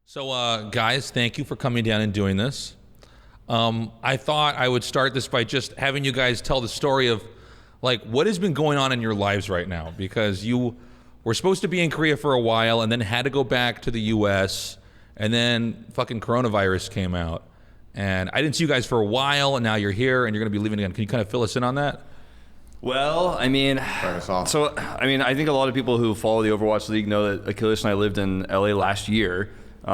So, guys, thank you for coming down and doing this. I thought I would start this by just having you guys tell the story of, like, what has been going on in your lives right now, because you were supposed to be in Korea for a while and then had to go back to the U.S., and then fucking coronavirus came out. And I didn't see you guys for a while, and now you're here, and you're going to be leaving again. Can you kind of fill us in on that? Well, I mean, I think a lot of people who follow the Overwatch League know that Achilios and I lived in LA last year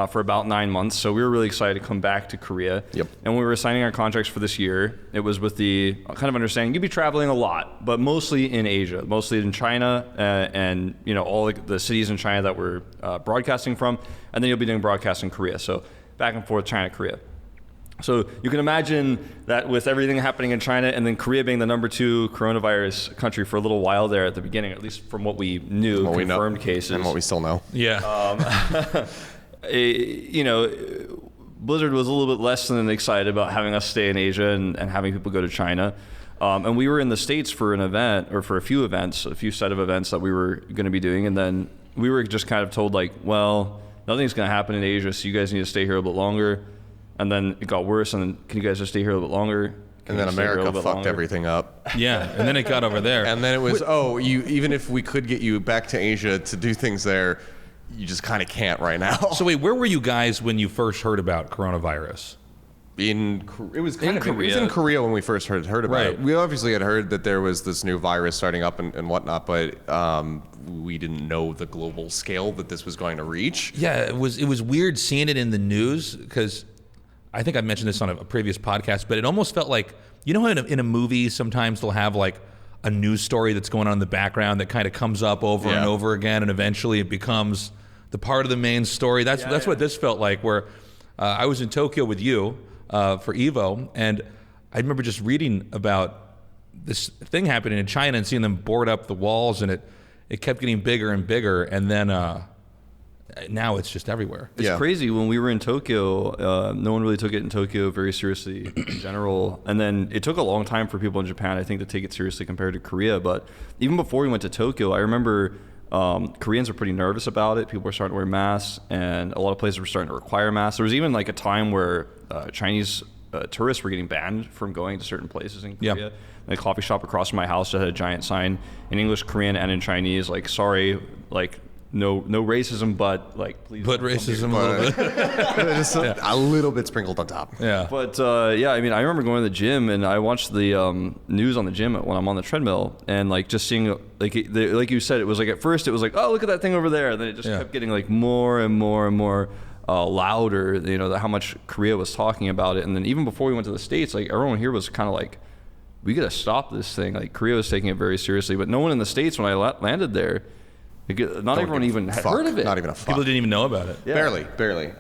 for about 9 months. So we were really excited to come back to Korea. Yep. And when we were signing our contracts for this year, it was with the kind of understanding you'd be traveling a lot, but mostly in Asia, mostly in China, and all the cities in China that we're broadcasting from, and then you'll be doing broadcast in Korea. So back and forth, China, Korea. So you can imagine that with everything happening in China and then Korea being the #2 coronavirus country for a little while there at the beginning, at least from what we knew, confirmed cases. And what we still know. Yeah. Blizzard was a little bit less than excited about having us stay in Asia and having people go to China. And we were in the States for an event, or for a few set of events that we were going to be doing. And then we were just kind of told, like, well, nothing's going to happen in Asia, so you guys need to stay here a little bit longer. And then it got worse, and then, can you guys just stay here a little bit longer? And then America fucked everything up. Yeah, and then it got over there. And then it was, even if we could get you back to Asia to do things there, you just kind of can't right now. So wait, where were you guys when you first heard about coronavirus? It was in Korea when we first heard about it. We obviously had heard that there was this new virus starting up and whatnot, but we didn't know the global scale that this was going to reach. Yeah, it was weird seeing it in the news, because I think I mentioned this on a previous podcast, but it almost felt like, how in a movie sometimes they'll have like a news story that's going on in the background that kind of comes up over and over again, and eventually it becomes the part of the main story. That's what this felt like, where I was in Tokyo with you for Evo, and I remember just reading about this thing happening in China and seeing them board up the walls, and it kept getting bigger and bigger, and then now it's just everywhere. It's crazy. When we were in Tokyo, no one really took it in Tokyo very seriously in general. And then it took a long time for people in Japan, I think, to take it seriously compared to Korea. But even before we went to Tokyo, I remember Koreans were pretty nervous about it. People were starting to wear masks, and a lot of places were starting to require masks. There was even like a time where Chinese tourists were getting banned from going to certain places in Korea. Yep. A coffee shop across from my house that had a giant sign in English, Korean, and in Chinese, like, sorry, like, no racism, but like, please put racism a little bit. Just a little bit sprinkled on top. Yeah. But I mean, I remember going to the gym, and I watched the news on the gym when I'm on the treadmill, and like just seeing like you said, it was like, at first it was like, oh, look at that thing over there, and then it just kept getting like more and more and more louder. How much Korea was talking about it, and then even before we went to the States, like everyone here was kind of like, we gotta stop this thing. Like Korea was taking it very seriously, but no one in the States when I landed there. Not everyone even had heard of it. Not even a fuck. People didn't even know about it. Yeah. Barely.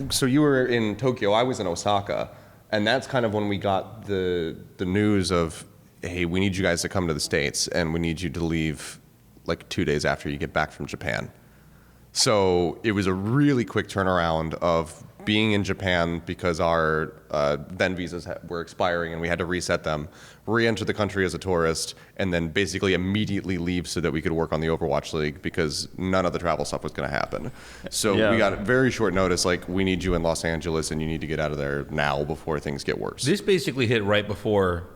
So you were in Tokyo. I was in Osaka, and that's kind of when we got the news of, hey, we need you guys to come to the States, and we need you to leave like 2 days after you get back from Japan. So it was a really quick turnaround of being in Japan, because our then visas were expiring and we had to reset them, re-enter the country as a tourist, and then basically immediately leave so that we could work on the Overwatch League, because none of the travel stuff was going to happen. So we got very short notice, like, we need you in Los Angeles and you need to get out of there now before things get worse. This basically hit right before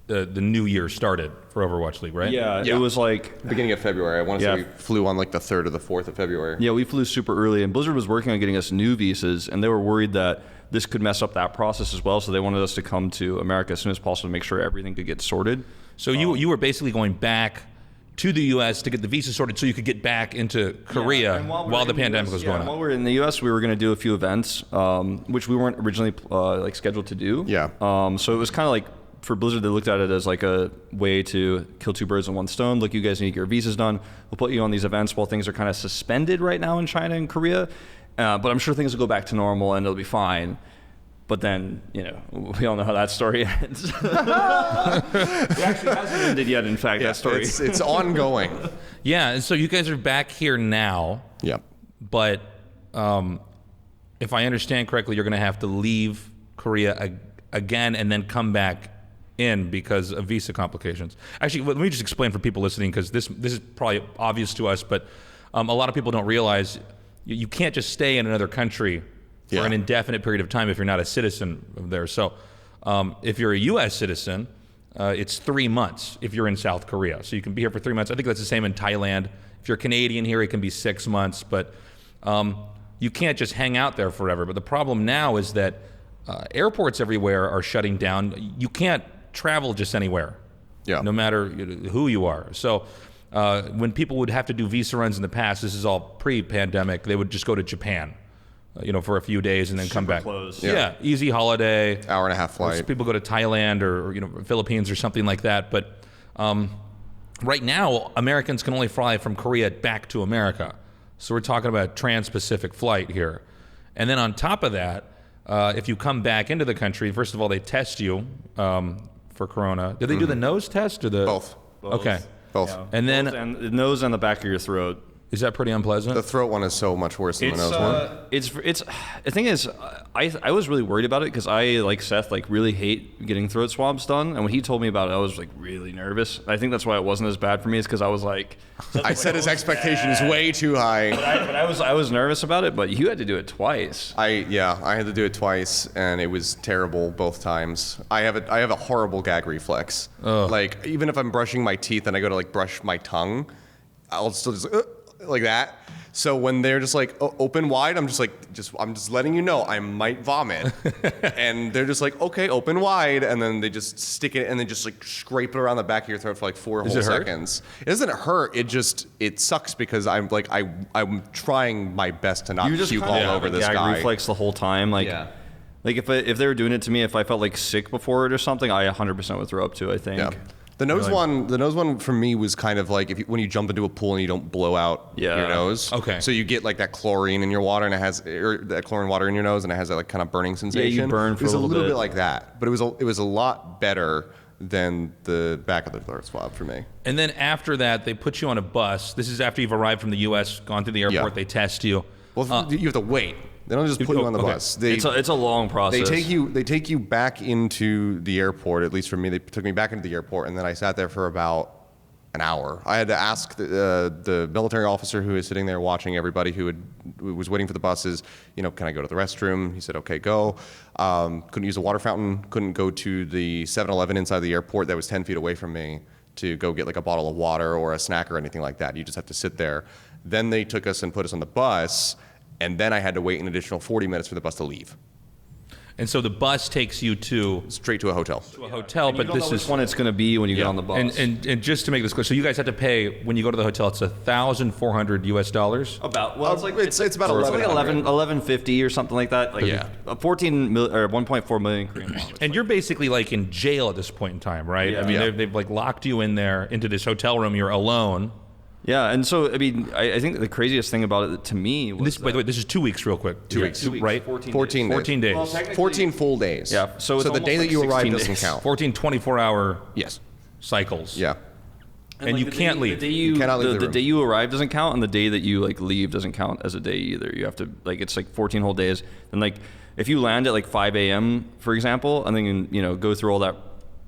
the new year started for Overwatch League, right? Yeah, it was like beginning of February. I want to say we flew on like the 3rd or the 4th of February. Yeah, we flew super early, and Blizzard was working on getting us new visas, and they were worried that this could mess up that process as well, so they wanted us to come to America as soon as possible to make sure everything could get sorted. So you were basically going back to the U.S. to get the visa sorted so you could get back into Korea while the pandemic was going on. While we were in the U.S., we were going to do a few events, which we weren't originally scheduled to do. Yeah. So it was kind of like, for Blizzard, they looked at it as like a way to kill two birds with one stone. Look, you guys need to get your visas done. We'll put you on these events while things are kind of suspended right now in China and Korea. But I'm sure things will go back to normal and it'll be fine. But then, we all know how that story ends. It actually hasn't ended yet, in fact, that story. It's ongoing. Yeah, and so you guys are back here now. Yep. But if I understand correctly, you're going to have to leave Korea again and then come back in because of visa complications. Actually, let me just explain for people listening, because this is probably obvious to us, but a lot of people don't realize you can't just stay in another country for an indefinite period of time if you're not a citizen of there. So if you're a U.S. citizen, it's 3 months if you're in South Korea. So you can be here for 3 months. I think that's the same in Thailand. If you're Canadian here, it can be 6 months. But you can't just hang out there forever. But the problem now is that airports everywhere are shutting down. You can't travel just anywhere, no matter who you are. So when people would have to do visa runs in the past, this is all pre-pandemic, they would just go to Japan, for a few days and then come back. Close. Yeah, easy holiday. Hour and a half flight. People go to Thailand or Philippines or something like that. But right now, Americans can only fly from Korea back to America. So we're talking about a trans-Pacific flight here. And then on top of that, if you come back into the country, first of all, they test you for corona. Do they do the nose test or the Both. Okay. Both. Yeah. And then And the nose and the back of your throat. is that pretty unpleasant? The throat one is so much worse than the nose one. It's the thing is, I was really worried about it because I, like Seth, really hate getting throat swabs done. And when he told me about it, I was really nervous. I think that's why it wasn't as bad for me, is because I was like, I set his expectations way too high. but I was nervous about it. But you had to do it twice. I had to do it twice, and it was terrible both times. I have a horrible gag reflex. Like, even if I'm brushing my teeth and I go to brush my tongue, I'll still just like that. So when they're just open wide, I'm just letting you know I might vomit. And they're just okay, open wide, and then they just stick it and then just scrape it around the back of your throat for 4 whole seconds. It doesn't hurt. It sucks because I'm trying my best to not puke all over this gag guy. reflex the whole time. If they were doing it to me, if I felt sick before it or something, I 100% would throw up too, I think. Yeah. The nose one for me was kind of when you jump into a pool and you don't blow out your nose. Okay. So you get that chlorine in your water, and that chlorine water in your nose, and it has that kind of burning sensation. Yeah, you burn for a little bit. It was a little bit like that, but it was a lot better than the back of the throat swab for me. And then after that, they put you on a bus. This is after you've arrived from the U.S., gone through the airport, they test you. Well, you have to wait. They don't just put you on the bus. It's a long process. They take you back into the airport. At least for me, they took me back into the airport, and then I sat there for about an hour. I had to ask the military officer who was sitting there watching everybody who was waiting for the buses, can I go to the restroom? He said, okay, go. Couldn't use a water fountain. Couldn't go to the 7-Eleven inside the airport that was 10 feet away from me to go get a bottle of water or a snack or anything like that. You just have to sit there. Then they took us and put us on the bus. And then I had to wait an additional 40 minutes for the bus to leave. And so the bus takes you straight to a hotel. But this is one it's going to be when you get on the bus. And just to make this clear, so you guys have to pay when you go to the hotel. It's $1,400 US. About it's about 1150 or something like that. 1.4 million Korean won. And you're basically in jail at this point in time, right? Yeah. I mean, they've locked you in there into this hotel room. You're alone. Yeah, and so I think the craziest thing about it to me was by the way, this is 2 weeks, real quick. 2 weeks, right? 14 days. Well, 14 full days. Yeah, so the day that you arrive doesn't count. 14 24-hour cycles. Yeah. And you can't leave. You cannot leave the room. The day you arrive doesn't count, and the day that you leave doesn't count as a day either. You have to it's 14 whole days. And if you land at 5 a.m. for example, and then go through all that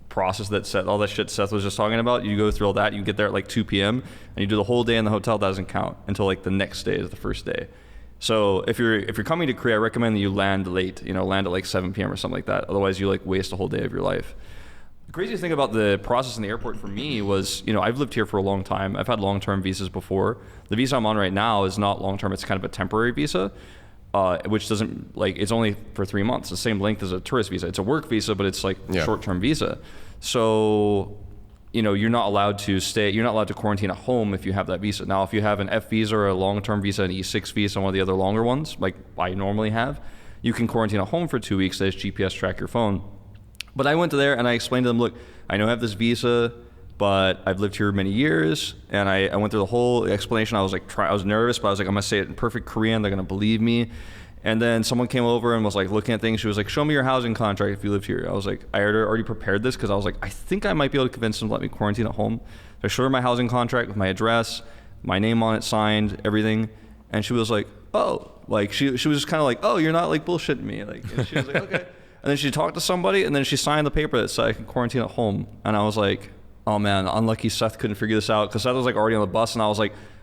process all that shit Seth was just talking about, you go through all that, you get there at 2 p.m. and you do the whole day in the hotel. That doesn't count until the next day is the first day. So if you're coming to Korea, I recommend that you land late, land at 7 p.m. or something like that. Otherwise you waste a whole day of your life. The craziest thing about the process in the airport for me was, I've lived here for a long time. I've had long-term visas before. The visa I'm on right now is not long-term. It's kind of a temporary visa, which doesn't it's only for 3 months, the same length as a tourist visa. It's a work visa, but it's short-term visa. So, you're not allowed to stay. You're not allowed to quarantine at home if you have that visa. Now, if you have an F visa or a long-term visa, an E6 visa, one of the other longer ones, like I normally have, you can quarantine at home for 2 weeks. They just GPS track your phone. But I went to there and I explained to them, look, I know I have this visa, but I've lived here many years, and I went through the whole explanation. I was I was nervous, but I was I'm gonna say it in perfect Korean. They're gonna believe me. And then someone came over and was looking at things. She was show me your housing contract if you live here. I was I had already prepared this because I was I think I might be able to convince them to let me quarantine at home. So I showed her my housing contract with my address, my name on it, signed, everything. And she was oh, she was just kind of oh, you're not bullshitting me. And she was okay. And then she talked to somebody, and then she signed the paper that said I can quarantine at home. And I was oh man, unlucky Seth couldn't figure this out, because Seth was already on the bus, and I was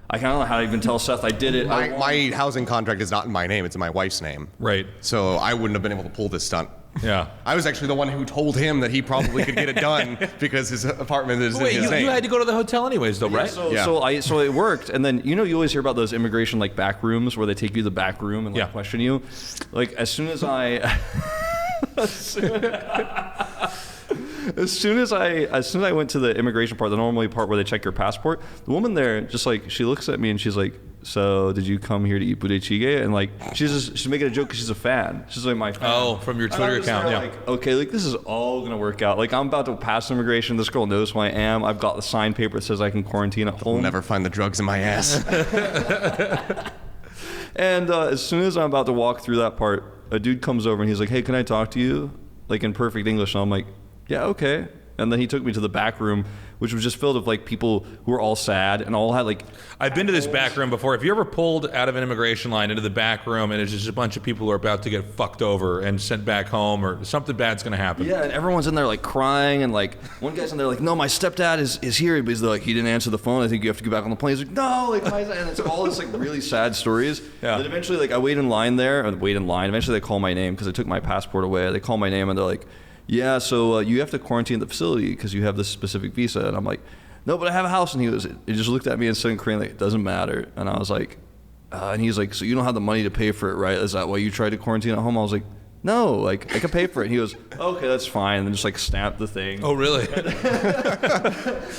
I don't know how to even tell Seth I did it. My housing contract is not in my name; it's in my wife's name. Right. So I wouldn't have been able to pull this stunt. Yeah. I was actually the one who told him that he probably could get it done because his apartment is in his name. You had to go to the hotel anyways, though, right? So it worked, and then you always hear about those immigration like back rooms where they take you to the back room and like question you. Like as soon as I went to the immigration part, the normally part where they check your passport, the woman there just like she looks at me and she's like, "So did you come here to eat budachige?" And like she's making a joke because she's a fan. She's like my fan. Oh, from your Twitter account. Yeah. Like, okay, like this is all gonna work out. Like I'm about to pass immigration. This girl knows who I am. I've got the signed paper that says I can quarantine at home. I'll never find the drugs in my ass. And as soon as I'm about to walk through that part, a dude comes over and he's like, "Hey, can I talk to you?" Like in perfect English. And I'm like, "Yeah, okay." And then he took me to the back room, which was just filled with like people who were all sad and all had like. I've been to this back room before. If you're ever pulled out of an immigration line into the back room and it's just a bunch of people who are about to get fucked over and sent back home or something bad's going to happen. Yeah, and everyone's in there like crying and like one guy's in there like, "No, my stepdad is here." But he's like, "He didn't answer the phone. I think you have to get back on the plane." He's like, "No," like, and it's all this like really sad stories. Yeah. Then eventually like I wait in line. Eventually they call my name because I took my passport away. They call my name and they're like, "Yeah, so you have to quarantine the facility because you have this specific visa." And I'm like, "No, but I have a house." And he just looked at me and said in Korean, like, "It doesn't matter." And I was like, and he's like, "So you don't have the money to pay for it, right? Is that why you tried to quarantine at home?" I was like, "No, like I could pay for it." And he goes, "Okay, that's fine." And then just like snapped the thing. Oh, really?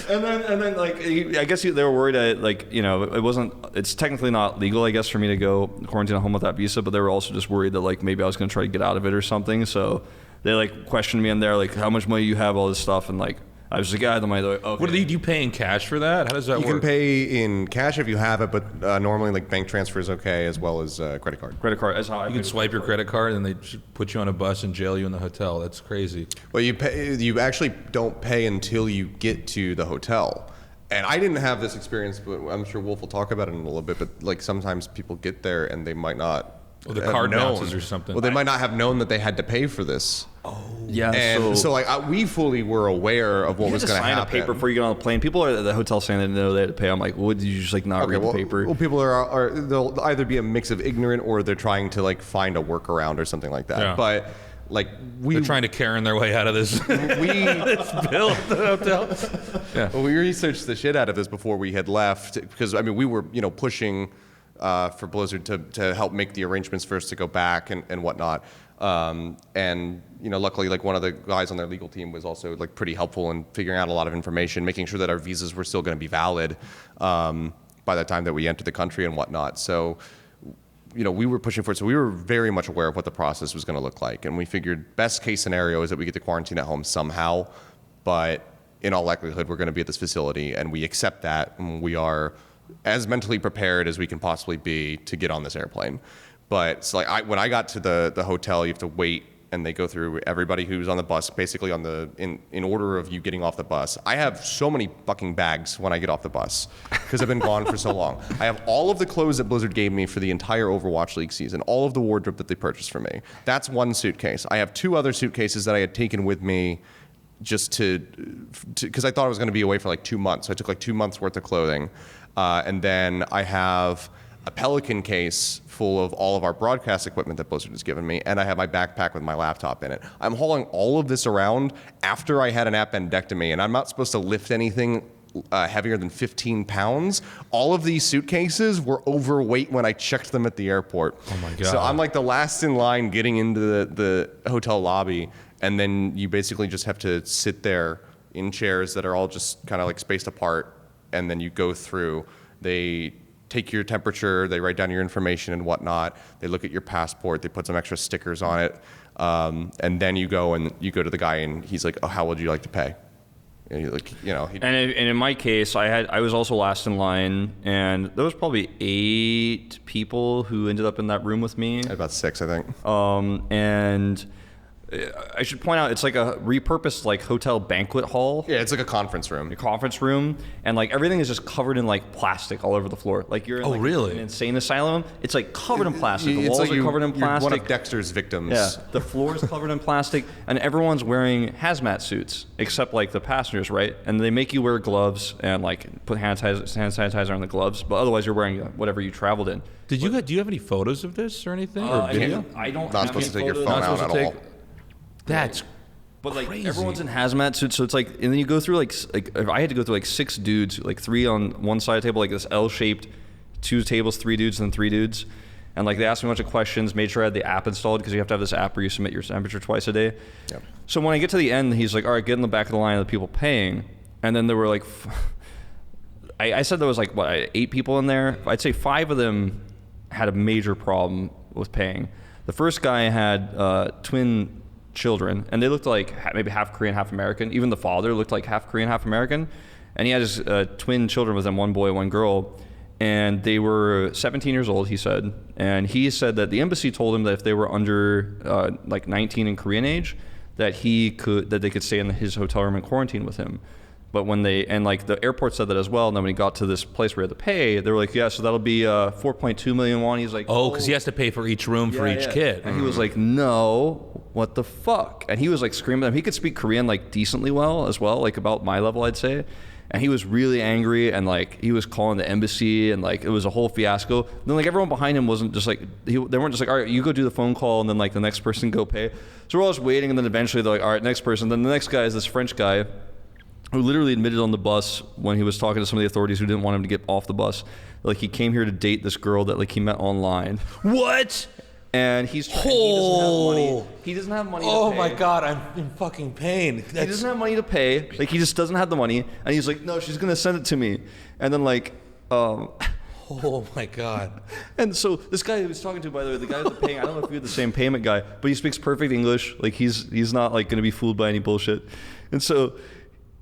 and then like I guess they were worried that like it's technically not legal I guess for me to go quarantine at home with that visa, but they were also just worried that like maybe I was going to try to get out of it or something. So they like questioned me in there like how much money you have, all this stuff, and like I was like, "Yeah, the money." Like, okay. What do you pay in cash for that? How does that work? You can pay in cash if you have it, but normally like bank transfer is okay as well as credit card. Credit card. That's how I You can swipe your credit card and they just put you on a bus and jail you in the hotel. That's crazy. Well, you actually don't pay until you get to the hotel. And I didn't have this experience, but I'm sure Wolf will talk about it in a little bit. But like sometimes people get there and they might not. Well, the card bounces or something. Well, they might not have known that they had to pay for this. Oh, yeah. And so like we fully were aware of what was going to happen. You had to sign a paper before you get on the plane. People are at the hotel saying they know they had to pay. I'm like, well, did you just like not read the paper? Well, people are they'll either be a mix of ignorant or they're trying to like find a workaround or something like that. Yeah. But like they're trying to Karen their way out of this. This bill at the hotel. Yeah. Well, we researched the shit out of this before we had left because I mean we were pushing for Blizzard to help make the arrangements for us to go back and whatnot. And luckily, like one of the guys on their legal team was also like pretty helpful in figuring out a lot of information, making sure that our visas were still going to be valid by the time that we entered the country and whatnot. So, we were pushing for it. So we were very much aware of what the process was going to look like, and we figured best case scenario is that we get to quarantine at home somehow, but in all likelihood, we're going to be at this facility, and we accept that, and we are as mentally prepared as we can possibly be to get on this airplane. But it's like when I got to the hotel, you have to wait, and they go through everybody who's on the bus, basically in order of you getting off the bus. I have so many fucking bags when I get off the bus because I've been gone for so long. I have all of the clothes that Blizzard gave me for the entire Overwatch League season, all of the wardrobe that they purchased for me. That's one suitcase. I have two other suitcases that I had taken with me just because I thought I was going to be away for like 2 months. So I took like 2 months worth of clothing. And then I have a Pelican case full of all of our broadcast equipment that Blizzard has given me, and I have my backpack with my laptop in it. I'm hauling all of this around after I had an appendectomy, and I'm not supposed to lift anything heavier than 15 pounds. All of these suitcases were overweight when I checked them at the airport. Oh my God. So I'm like the last in line getting into the hotel lobby, and then you basically just have to sit there in chairs that are all just kind of like spaced apart, and then you go through. They take your temperature, they write down your information and whatnot, they look at your passport, they put some extra stickers on it, and then you go to the guy and he's like, "Oh, how would you like to pay?" And you're like, and in my case, I was also last in line, and there was probably 8 people who ended up in that room with me. About 6, I think. And I should point out, it's like a repurposed like hotel banquet hall. Yeah, it's like a conference room. A conference room, and like everything is just covered in like plastic all over the floor. Like you're in like, really? an insane asylum. It's like covered in plastic. The It's walls like are covered in you're plastic. one of Dexter's victims. Yeah, the floor is covered in plastic, and everyone's wearing hazmat suits except like the passengers, right? And they make you wear gloves and like put hand sanitizer on the gloves, but otherwise you're wearing whatever you traveled in. Do you have any photos of this or anything or video? I don't. Not have supposed to any take your photos. phone out at all. That's But like crazy. everyone's in hazmat suits, so it's like, and then you go through like if I had to go through like 6 dudes, like 3 on one side of the table, like this L-shaped, 2 tables, 3 dudes, and then 3 dudes, and like they asked me a bunch of questions, made sure I had the app installed because you have to have this app where you submit your temperature twice a day. Yep. So when I get to the end, he's like, "All right, get in the back of the line of the people paying," and then there were like, I said there was like what 8 people in there. I'd say 5 of them had a major problem with paying. The first guy had twin children, and they looked like maybe half Korean, half American. Even the father looked like half Korean, half American. And he had his twin children with him, one boy, one girl. And they were 17 years old, he said. And he said that the embassy told him that if they were under like 19 in Korean age, that they could stay in his hotel room and quarantine with him. But when like the airport said that as well, and then when he got to this place where he had to pay, they were like, yeah, so that'll be 4.2 million won. He's like, Oh, because he has to pay for each room for each kid. And he was like, no, what the fuck? And he was like screaming at him. He could speak Korean like decently well as well, like about my level, I'd say. And he was really angry, and like he was calling the embassy, and like it was a whole fiasco. And then like everyone behind him wasn't just like, they weren't just like, all right, you go do the phone call, and then like the next person go pay. So we're all just waiting, and then eventually they're like, all right, next person. Then the next guy is this French guy who literally admitted on the bus when he was talking to some of the authorities who didn't want him to get off the bus, like he came here to date this girl that like he met online. What? And he doesn't have money. He doesn't have money to pay. Oh my God, I'm in fucking pain. He doesn't have money to pay. Like he just doesn't have the money. And he's like, no, she's gonna send it to me. And then like, Oh my God. and so this guy he was talking to, by the way, the guy that's paying, I don't know if you're the same payment guy, but he speaks perfect English. Like he's not like gonna be fooled by any bullshit. And so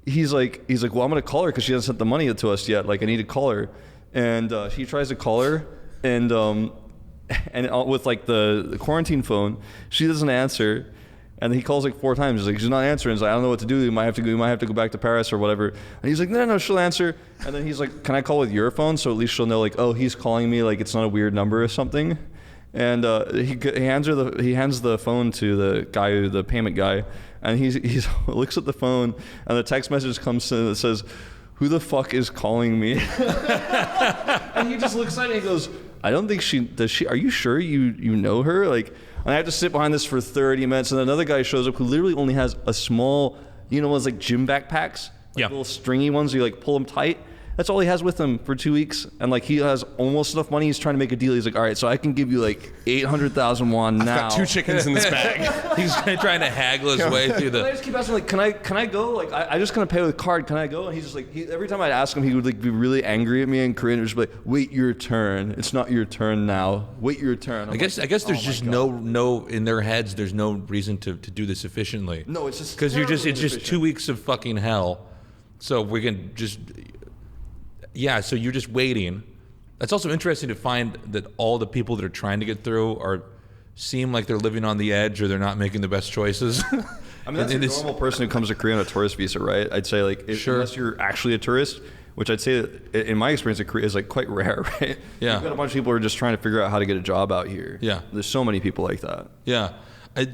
he's like, well, I'm gonna call her because she hasn't sent the money to us yet. Like I need to call her. And he tries to call her, and with like the quarantine phone, she doesn't answer. And he calls like 4 times. He's like, she's not answering. He's like, I don't know what to do. You might have to go back to Paris or whatever. And he's like, no, she'll answer. And then he's like, can I call with your phone so at least she'll know like, oh, he's calling me, like it's not a weird number or something. And he hands the phone to the guy, the payment guy, and he looks at the phone, and the text message comes in that says, who the fuck is calling me? And he just looks at it and he goes, I don't think does she, are you sure you know her? Like, and I have to sit behind this for 30 minutes, and another guy shows up who literally only has a small, ones like gym backpacks, like little stringy ones, you like pull them tight. That's all he has with him for 2 weeks, and like he has almost enough money. He's trying to make a deal. He's like, all right, so I can give you like 800,000 won now. I've got 2 chickens in this bag. He's trying to haggle his way through I just keep asking, like, can I go? Like, I just gonna pay with a card. Can I go? And he's just like, every time I'd ask him, he would like be really angry at me in Korean. He'd just be like, wait your turn. It's not your turn now. Wait your turn. I guess there's just no in their heads. There's no reason to do this efficiently. No, it's just because it's just inefficient. 2 weeks of fucking hell. So we can just. Yeah, so you're just waiting. That's also interesting to find that all the people that are trying to get through seem like they're living on the edge or they're not making the best choices. I mean, that's a normal person who comes to Korea on a tourist visa, right? I'd say like, unless you're actually a tourist, which I'd say in my experience in Korea is like quite rare, right? Yeah. You've got a bunch of people who are just trying to figure out how to get a job out here. Yeah. There's so many people like that. Yeah,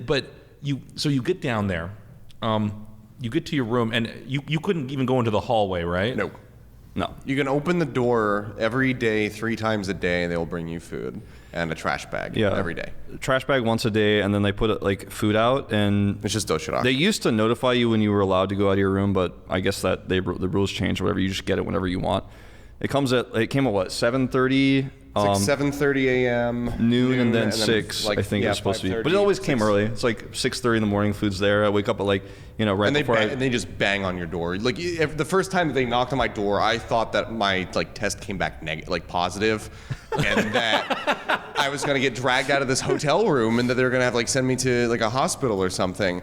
but you get down there, you get to your room, and you couldn't even go into the hallway, right? Nope. No. You can open the door every day, 3 times a day. They will bring you food and a trash bag every day. Trash bag once a day, and then they put like food out, and It's just doshirak. they used to notify you when you were allowed to go out of your room, but I guess that the rules changed or whatever. You just get it whenever you want. It came at what, 7:30? It's like 7:30 a.m. Noon and then 6, I think it's supposed to be. But it always came early. It's like 6:30 in the morning, food's there. I wake up at like, right And before they just bang on your door. Like the first time that they knocked on my door, I thought that my like test came back positive, and that I was gonna get dragged out of this hotel room and that they were gonna have like send me to like a hospital or something.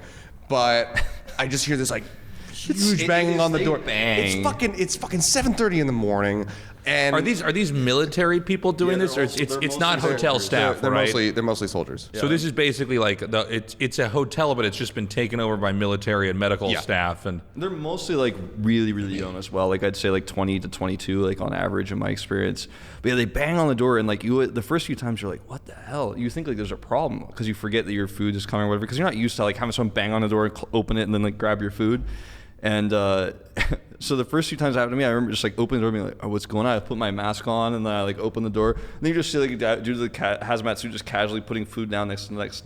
But I just hear this like huge banging on the door. Bang. It's fucking 7:30 in the morning. And are these military people doing this, or it's not hotel staff, right? They're mostly soldiers. So this is basically like it's a hotel, but it's just been taken over by military and medical staff, and they're mostly like really, really young as well. Like I'd say like 20 to 22, like on average in my experience. But yeah, they bang on the door, and like the first few times you're like, what the hell? You think like there's a problem because you forget that your food is coming or whatever, because you're not used to like having someone bang on the door and open it and then like grab your food. And so the first few times it happened to me, I remember just like opening the door and being like, oh, what's going on? I put my mask on, and then I like open the door, and then you just see like due to the hazmat suit just casually putting food down next to the next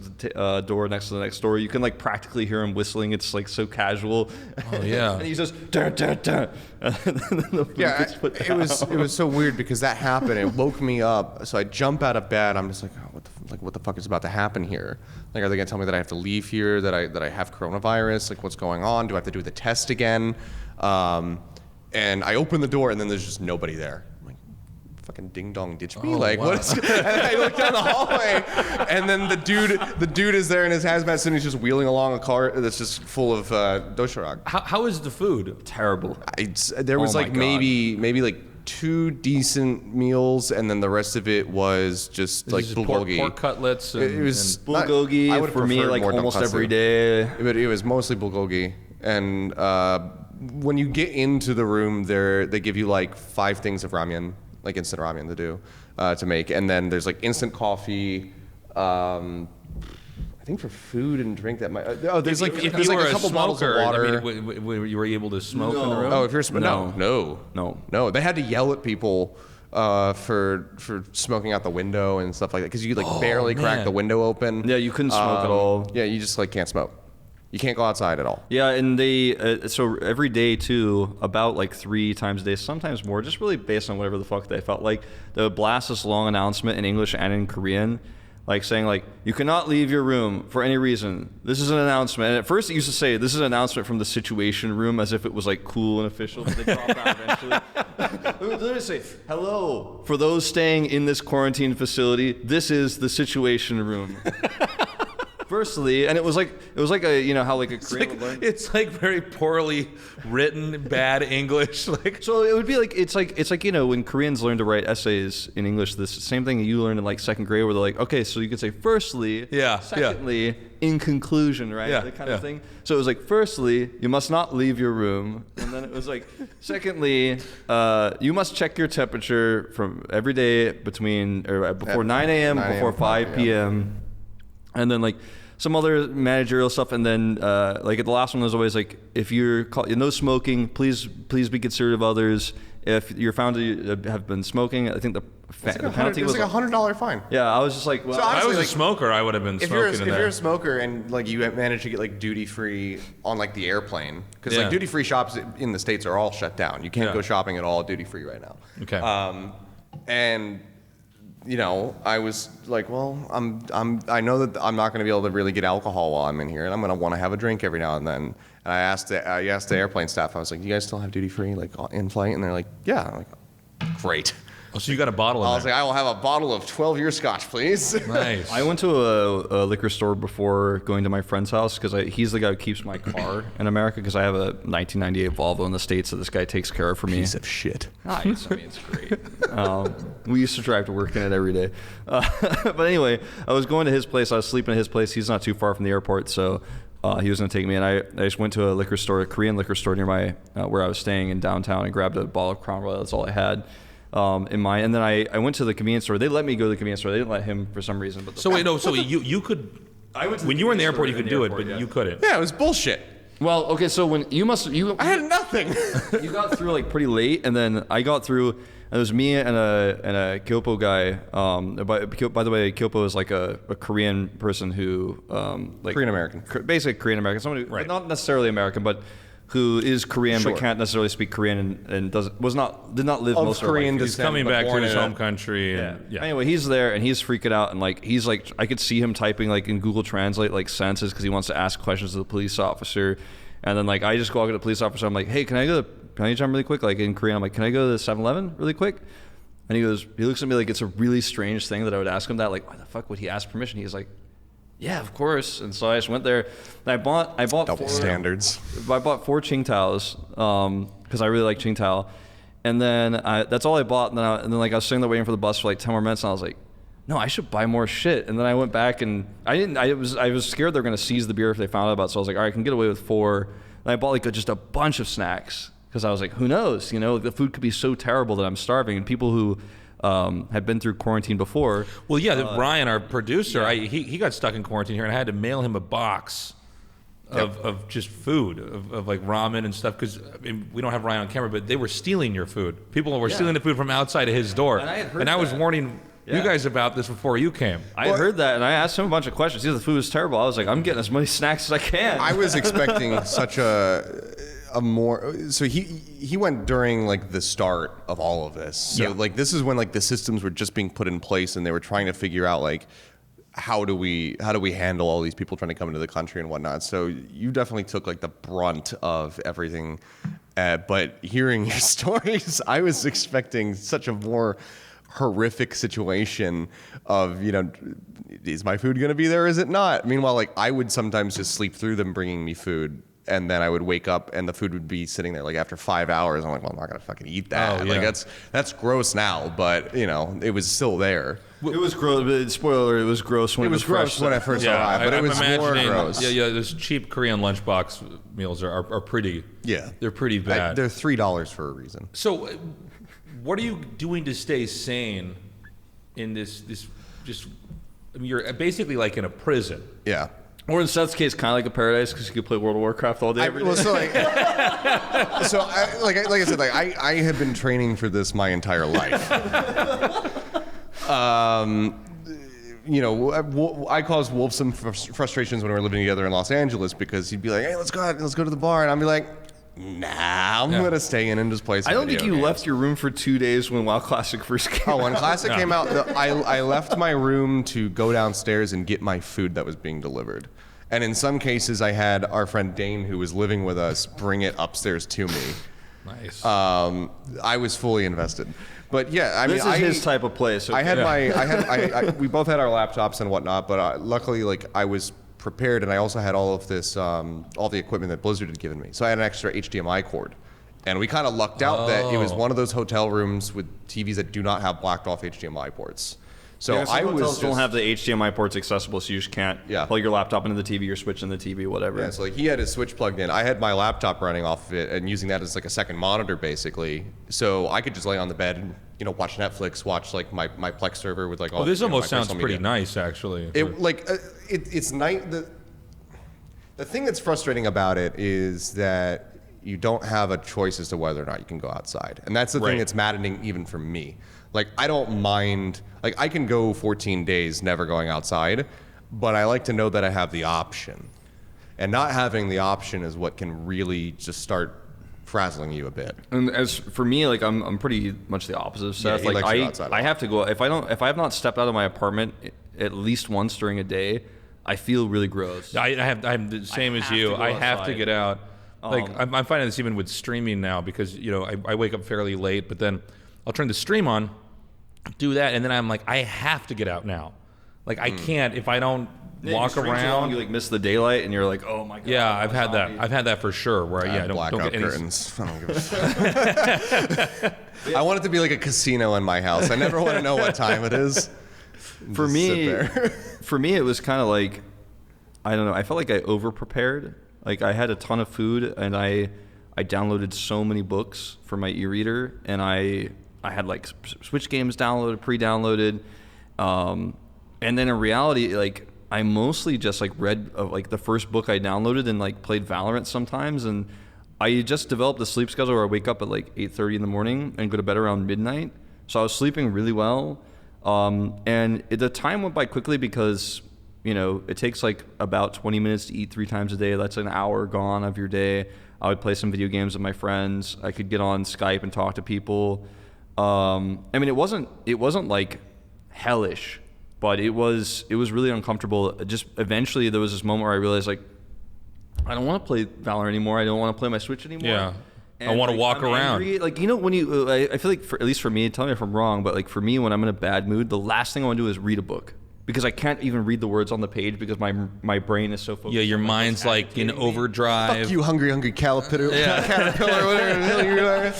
door, next to the next door. You can like practically hear him whistling. It's like so casual. Oh yeah. And he says, dun, dun, dun. And then the food gets put down. It was so weird because that happened. It woke me up. So I jump out of bed. I'm just like, oh, what the fuck is about to happen here? Like, are they gonna tell me that I have to leave here? That I have coronavirus? Like, what's going on? Do I have to do the test again? And I open the door, and then there's just nobody there. I'm like, fucking ding dong ditch me. Like, wow. what is? And I look down the hallway, and then the dude is there in his hazmat suit. And he's just wheeling along a car that's just full of dosharag. How is the food? Terrible. There was my like God. maybe like 2 decent meals, and then the rest of it was just like bulgogi. Pork cutlets. And, It was Bulgogi for me like almost every day. But it was mostly bulgogi, and when you get into the room, they give you like 5 things of ramen, like instant ramen to do, to make, and then there's like instant coffee. I think for food and drink that might. There's like if there's you like were a couple bottles of smoker, water. I mean, you were able to smoke in the room. Oh, if you're no. They had to yell at people for smoking out the window and stuff like that, because you could like barely crack the window open. Yeah, you couldn't smoke at all. Yeah, you just like can't smoke. You can't go outside at all. Yeah, and they so every day too, about like 3 times a day, sometimes more, just really based on whatever the fuck they felt like. They would blast this long announcement in English and in Korean, like saying like, you cannot leave your room for any reason. This is an announcement. And at first it used to say this is an announcement from the Situation Room, as if it was like cool and official, but they dropped that eventually. They would literally say, hello, for those staying in this quarantine facility, this is the Situation Room. Firstly, and it was like a, you know how like a Korean would learn. It's like very poorly written, bad English. Like, so it would be like it's like you know when Koreans learn to write essays in English, this same thing you learned in like 2nd grade, where they're like, okay, so you could say firstly, secondly, in conclusion, right? That kind of thing. So it was like, firstly, you must not leave your room, and then it was like, secondly, you must check your temperature from every day before 9 a.m. before 5 p.m. And then like some other managerial stuff, and then like at the last one was always like, if you're no smoking, please be considerate of others. If you're found to have been smoking, I think the penalty was like $100 fine. Yeah, I was just like, well, So if I was honestly, a smoker, I would have been smoking in if there. you're a smoker and like you manage to get like duty free on like the airplane, because like duty free shops in the States are all shut down. You can't go shopping at all duty free right now. Okay. And you know, I was like, well, I know that I'm not going to be able to really get alcohol while I'm in here, and I'm going to want to have a drink every now and then. And I asked the airplane staff, I was like, you guys still have duty free like in flight? And they're like, yeah. I'm like, great. Oh, so you got a bottle in I was there. like, I will have a bottle of 12-year scotch, please. Nice. I went to a liquor store before going to my friend's house, because he's the guy who keeps my car in America, because I have a 1998 Volvo in the States that this guy takes care of for me. Piece of shit. Nice. I mean, it's great. We used to drive to work in it every day. But anyway, I was going to his place. I was sleeping at his place. He's not too far from the airport, so he was going to take me. And I just went to a liquor store, a Korean liquor store near where I was staying in downtown, and grabbed a bottle of Crown Royal. That's all I had. And then I went to the convenience store. They let me go to the convenience store. They didn't let him for some reason. But So you could. When you were in the airport, you could do it, but you couldn't. Yeah, it was bullshit. Well, okay, so when I had nothing. You got through like pretty late, and then I got through, and it was me and a Kyopo guy. By the way, Kyopo is like a Korean person who like Korean American, basically Korean American, someone who not necessarily American, but who is Korean but can't necessarily speak Korean and did not live most of Korean their life. He's coming back to his home country. Anyway, he's there and he's freaking out, and like he's like, I could see him typing like in Google Translate like sentences because he wants to ask questions to the police officer. And then like I just go up to the police officer. I'm like, hey, can I jump really quick? Like in Korean, I'm like, can I go to the 7-Eleven really quick? And he looks at me like it's a really strange thing that I would ask him that. Like, why the fuck would he ask permission? He's like, yeah, of course. And so I just went there. And I bought double standards. I bought 4 Qingtaos because I really like Qingtao. And then that's all I bought. And then like I was sitting there waiting for the bus for like 10 more minutes, and I was like, no, I should buy more shit. And then I went back and I was scared they were gonna seize the beer if they found out about it. So I was like, all right, I can get away with 4. And I bought like just a bunch of snacks because I was like, who knows? The food could be so terrible that I'm starving. And people who had been through quarantine before. Well, yeah, Ryan, our producer, he got stuck in quarantine here, and I had to mail him a box of just food, of like ramen and stuff, because we don't have Ryan on camera, but they were stealing your food. People were stealing the food from outside of his door. And I was warning you guys about this before you came. I had heard that, and I asked him a bunch of questions. The food was terrible. I was like, I'm getting as many snacks as I can. I was expecting such a more. So he went during like the start of all of this. So like this is when like the systems were just being put in place, and they were trying to figure out like how do we handle all these people trying to come into the country and whatnot. So you definitely took like the brunt of everything. But hearing your stories, I was expecting such a more horrific situation of, is my food going to be there? Is it not? Meanwhile, like I would sometimes just sleep through them bringing me food, and then I would wake up and the food would be sitting there like after 5 hours. I'm like, well, I'm not going to fucking eat that. Like that's gross now, but it was still there. It was gross. Spoiler: it was gross when it was gross when I first arrived, but it was more gross. Yeah. Those cheap Korean lunchbox meals are pretty. Yeah, they're pretty bad. They're $3 for a reason. So, what are you doing to stay sane in this? You're basically like in a prison. Yeah. Or in Seth's case, kind of like a paradise, because you could play World of Warcraft all day, every day. Like I said, I have been training for this my entire life. I caused Wolf some frustrations when we were living together in Los Angeles, because he'd be like, hey, let's go out, let's go to the bar. And I'd be like, nah, I'm going to stay in and just play some I don't think you games. left your room for 2 days when WoW Classic first came out. Oh, when Classic came out, I left my room to go downstairs and get my food that was being delivered. And in some cases, I had our friend Dane, who was living with us, bring it upstairs to me. Nice. I was fully invested. But yeah, this is his type of place. Okay. We both had our laptops and whatnot, but luckily, like I was prepared, and I also had all of this, all the equipment that Blizzard had given me. So I had an extra HDMI cord, and we kind of lucked out that it was one of those hotel rooms with TVs that do not have blacked off HDMI ports. So hotels don't have the HDMI ports accessible, so you just can't plug your laptop into the TV or switch in the TV, whatever. Yeah, so like he had his Switch plugged in. I had my laptop running off of it and using that as like a second monitor, basically. So I could just lay on the bed and watch Netflix, watch like my Plex server with like all. Oh, this almost sounds pretty media. nice, actually. It's nice. The thing that's frustrating about it is that you don't have a choice as to whether or not you can go outside, and that's the thing that's maddening even for me. Like I don't mind. Like I can go 14 days never going outside, but I like to know that I have the option. And not having the option is what can really just start frazzling you a bit. And as for me, like I'm pretty much the opposite of Seth. Yeah, like I have to go if I have not stepped out of my apartment at least once during a day, I feel really gross. I'm the same as you. I have to get out. Like I'm finding this even with streaming now, because I wake up fairly late, but then I'll turn the stream on, do that, and then I'm like, I have to get out now. Like I can't if I don't walk around. You like miss the daylight, and you're like, oh my god. Yeah, I've had that. I've had that for sure. Where I don't get any curtains. I don't give a fuck. I want it to be like a casino in my house. I never want to know what time it is. For me, it was kind of like, I don't know. I felt like I over prepared. Like I had a ton of food, and I downloaded so many books for my e-reader, and I had like Switch games downloaded, pre-downloaded, and then in reality, like I mostly just like read like the first book I downloaded and like played Valorant sometimes, and I just developed a sleep schedule where I wake up at like 8:30 in the morning and go to bed around midnight. So I was sleeping really well, and the time went by quickly because it takes like about 20 minutes to eat 3 times a day. That's an hour gone of your day. I would play some video games with my friends. I could get on Skype and talk to people. I mean, it wasn't like hellish, but it was really uncomfortable. Just eventually there was this moment where I realized like, I don't want to play Valorant anymore. I don't want to play my Switch anymore. Yeah. And I want to walk around. Angry. Like, when I feel like, at least for me, tell me if I'm wrong, but like for me, when I'm in a bad mood, the last thing I want to do is read a book. Because I can't even read the words on the page because my brain is so focused. Yeah, your mind's like in overdrive. Fuck you, hungry caterpillar. Yeah. Caterpillar, whatever the hell you are.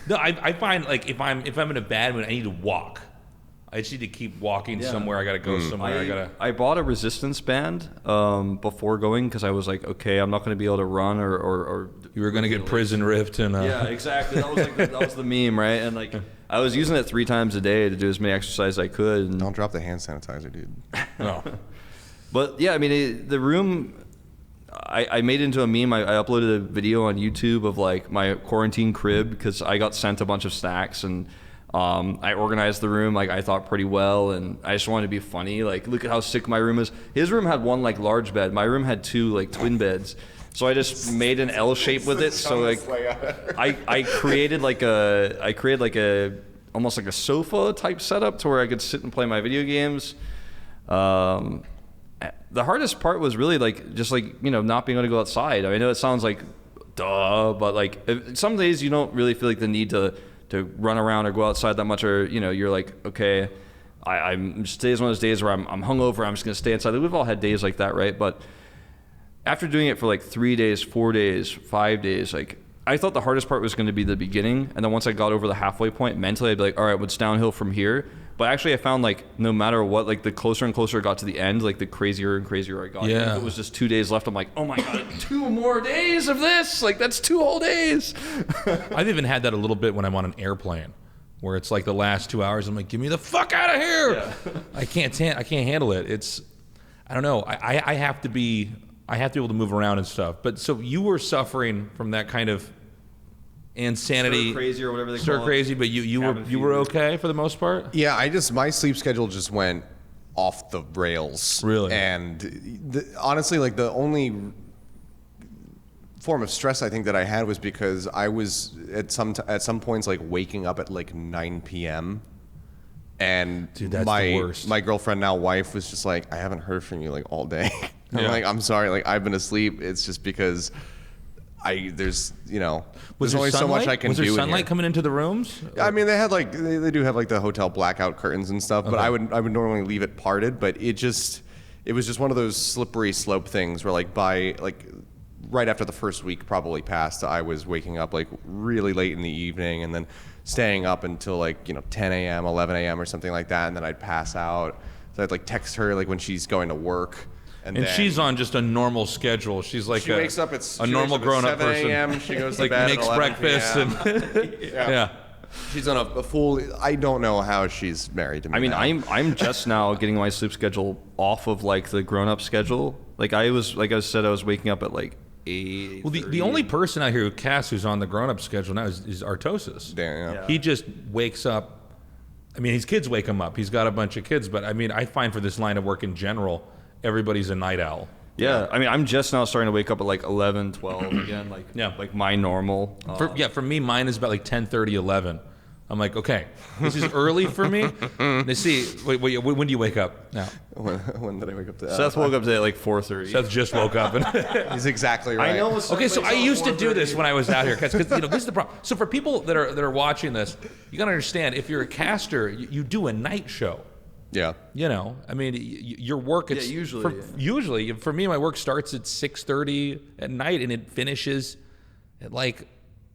No, I find like if I'm in a bad mood, I need to walk. I just need to keep walking somewhere. I gotta go somewhere. I bought a resistance band before going because I was like, okay, I'm not going to be able to run or you were gonna get prison ripped and yeah, exactly. That was like that was the meme, right? And like I was using it 3 times a day to do as many exercises as I could. And Don't drop the hand sanitizer, dude. no. But yeah, I mean the room. I made it into a meme. I uploaded a video on YouTube of like my quarantine crib because I got sent a bunch of snacks and I organized the room like I thought pretty well, and I just wanted to be funny. Like, look at how sick my room is. His room had 1 like large bed. My room had 2 like twin beds. So I just made an L shape with it. So like I created like a almost like a sofa type setup to where I could sit and play my video games. The hardest part was really like just like, you know, not being able to go outside. I know it sounds like duh, but like some days you don't really feel like the need to run around or go outside that much, or you know, you're like, okay, I'm today's one of those days where I'm hungover, I'm just gonna stay inside. We've all had days like that, right? But after doing it for like 3 days, 4 days, 5 days, like I thought the hardest part was going to be the beginning, and then once I got over the halfway point mentally, I'd be like, all right, what's downhill from here? But actually I found like no matter what, like the closer and closer it got to the end, like the crazier and crazier I got. Yeah. Even if it was just 2 days left, I'm like, oh my god, 2 more days of this, like that's 2 whole days. I've even had that a little bit when I'm on an airplane, where it's like the last 2 hours. I'm like, get me the fuck out of here! Yeah. I can't handle it. It's, I don't know. I have to be able to move around and stuff. But so you were suffering from that kind of insanity, stir crazy or whatever they stir call crazy, it. but you were okay for the most part. Yeah, my sleep schedule just went off the rails. Really? And honestly, like the only form of stress I think that I had was because I was at some points like waking up at like 9 p.m. And dude, that's the worst. My girlfriend, now wife, was just like, I haven't heard from you like all day. I'm like, I'm sorry, like I've been asleep. It's just because there's only so much I can do. Was there sunlight here. coming into the rooms? I mean, they had like they do have like the hotel blackout curtains and stuff, but I would normally leave it parted. But it was just one of those slippery slope things where like right after the first week probably passed, I was waking up like really late in the evening and then staying up until like 10 a.m., 11 a.m. or something like that, and then I'd pass out. So I'd like text her like when she's going to work. And she's on just a normal schedule. She's like she wakes up at a normal grown-up 7 person. a.m. She goes to like bed makes at 11 breakfast p.m. and yeah. She's on a full. I don't know how she's married to me. I mean, now. I'm just now getting my sleep schedule off of like the grown-up schedule. Like I said, I was waking up at like 8. Well, the only person out here who casts who's on the grown-up schedule now is Artosis. Damn, yeah. He just wakes up. I mean, his kids wake him up. He's got a bunch of kids, but I mean, I find for this line of work in general, everybody's a night owl. Yeah, I mean, I'm just now starting to wake up at like 11, 12 again, like my normal. For me, mine is about like 10:30, 11. I'm like, okay, this is early for me. They see, wait, when do you wake up now? When did I wake up? Seth woke up today at like 4:30. Seth just woke up. He's exactly right. I know. Okay, so I used to do this when I was out here, because this is the problem. So for people that are watching this, you gotta understand, if you're a caster, you do a night show. Yeah. I mean, your work. It's, usually for me, my work starts at 6:30 at night and it finishes at like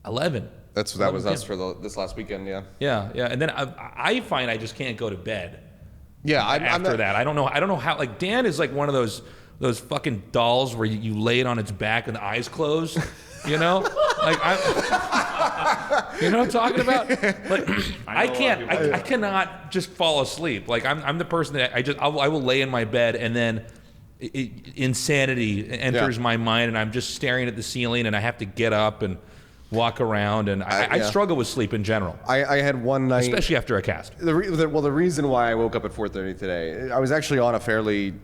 11. That was us for this last weekend. Yeah. Yeah, and then I find I just can't go to bed. Yeah. After that, I don't know how. Like Dan is like one of those fucking dolls where you lay it on its back and the eyes close. You know, like you know what I'm talking about? Like I cannot just fall asleep. Like I'm the person that I will lay in my bed and then insanity enters my mind and I'm just staring at the ceiling and I have to get up and walk around and I struggle with sleep in general. I had one night, especially after a cast. The reason why I woke up at 4:30 today, I was actually on a fairly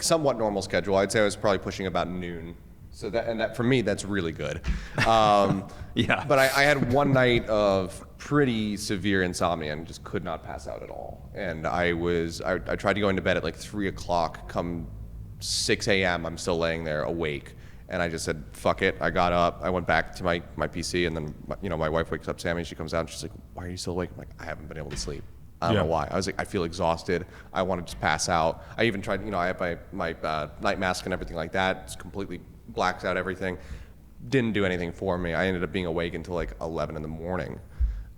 somewhat normal schedule. I'd say I was probably pushing about noon. So that for me, that's really good. Yeah. But I had one night of pretty severe insomnia and just could not pass out at all. And I tried to go into bed at like 3 o'clock. Come 6 a.m., I'm still laying there awake. And I just said, fuck it. I got up. I went back to my PC, and then my wife wakes up, Sammy. She comes out and she's like, "Why are you still awake?" I'm like, "I haven't been able to sleep. I don't know why." I was like, I feel exhausted. I want to just pass out. I even tried. I have my night mask and everything like that. It's completely blacks out everything. Didn't do anything for me. I ended up being awake until like 11 in the morning.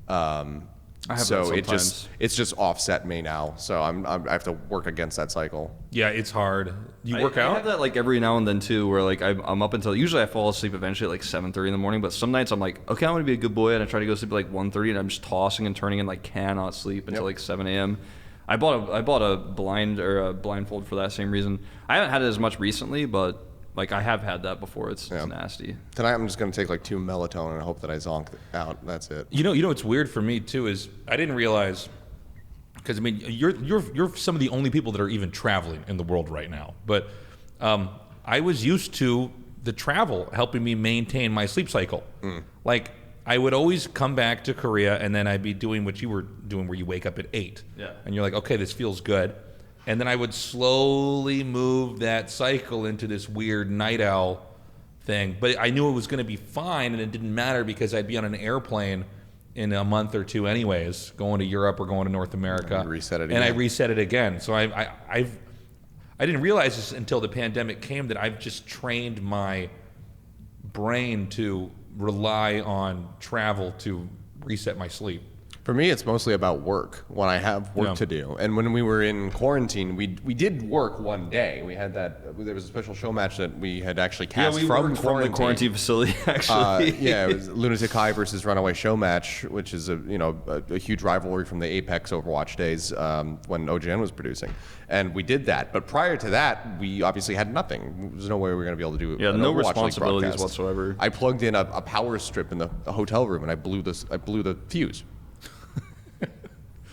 I have so that sometimes. it's just offset me now. So I have to work against that cycle. Yeah, it's hard. You work I out? have that like every now and then too, where like I'm up until usually I fall asleep eventually at like 7:30 in the morning. But some nights I'm like, okay, I'm gonna be a good boy, and I try to go to sleep at like 1:30, and I'm just tossing and turning and like cannot sleep until like 7 a.m. I bought a blindfold for that same reason. I haven't had it as much recently, but like I have had that before. It's nasty. Tonight I'm just gonna take like 2 melatonin and hope that I zonk out. That's it. You know what's weird for me too is I didn't realize, because I mean you're some of the only people that are even traveling in the world right now. But I was used to the travel helping me maintain my sleep cycle. Like I would always come back to Korea and then I'd be doing what you were doing, where you wake up at 8. Yeah. And you're like, okay, this feels good. And then I would slowly move that cycle into this weird night owl thing. But I knew it was going to be fine, and it didn't matter because I'd be on an airplane in a month or two anyways, going to Europe or going to North America. And reset it and again. I reset it again. So I didn't realize this until the pandemic came, that I've just trained my brain to rely on travel to reset my sleep. For me, it's mostly about work, when I have work to do. And when we were in quarantine, we did work one day. We had there was a special show match that we had actually cast from worked from the quarantine facility, actually. It was Lunatic High versus Runaway Show Match, which is a huge rivalry from the Apex Overwatch days when OGN was producing. And we did that. But prior to that, we obviously had nothing. There's no way we were going to be able to do an no Overwatch League responsibilities broadcast. whatsoever. I plugged in a power strip in the hotel room, and I blew the fuse.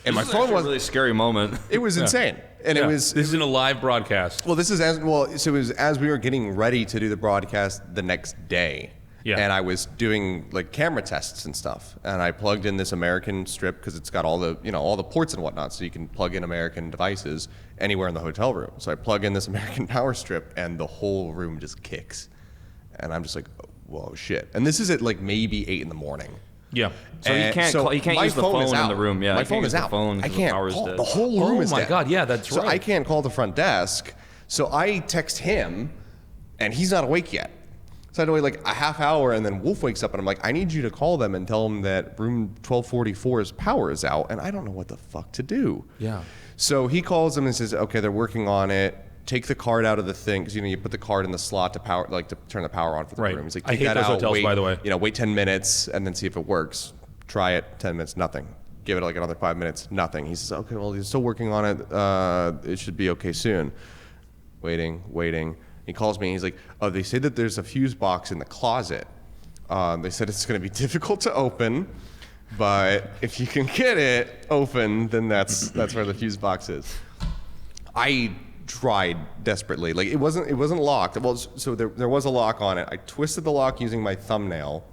And my phone was a really scary moment. It was insane, and it was. This isn't a live broadcast. Well, this is as well. So it was as we were getting ready to do the broadcast the next day. Yeah. And I was doing like camera tests and stuff, and I plugged in this American strip because it's got all the ports and whatnot, so you can plug in American devices anywhere in the hotel room. So I plug in this American power strip, and the whole room just kicks, and I'm just like, whoa, shit. And this is at like maybe 8 in the morning. Yeah. So you can't my use the phone is in out. the room. Yeah, my you phone can't is use the out. phone I 'cause the can't power's call. dead. The whole room is Oh my dead. God, yeah, that's so right. I can't call the front desk. So I text him, and he's not awake yet. So I had to wait like a half hour, and then Wolf wakes up, and I'm like, I need you to call them and tell them that room 1244's power is out, and I don't know what the fuck to do. Yeah. So he calls them and says, okay, they're working on it. Take the card out of the thing, because you put the card in the slot to power, like to turn the power on for the Right. room. He's like, I take hate that those out. hotels, wait, by the way. wait 10 minutes and then see if it works. Try it, 10 minutes, nothing. Give it like another 5 minutes, nothing. He says, okay, well, he's still working on it. It should be okay soon. Waiting. He calls me and he's like, oh, they say that there's a fuse box in the closet. They said it's going to be difficult to open, but if you can get it open, then that's where the fuse box is. I tried desperately. Like it wasn't locked. Well, so there was a lock on it. I twisted the lock using my thumbnail.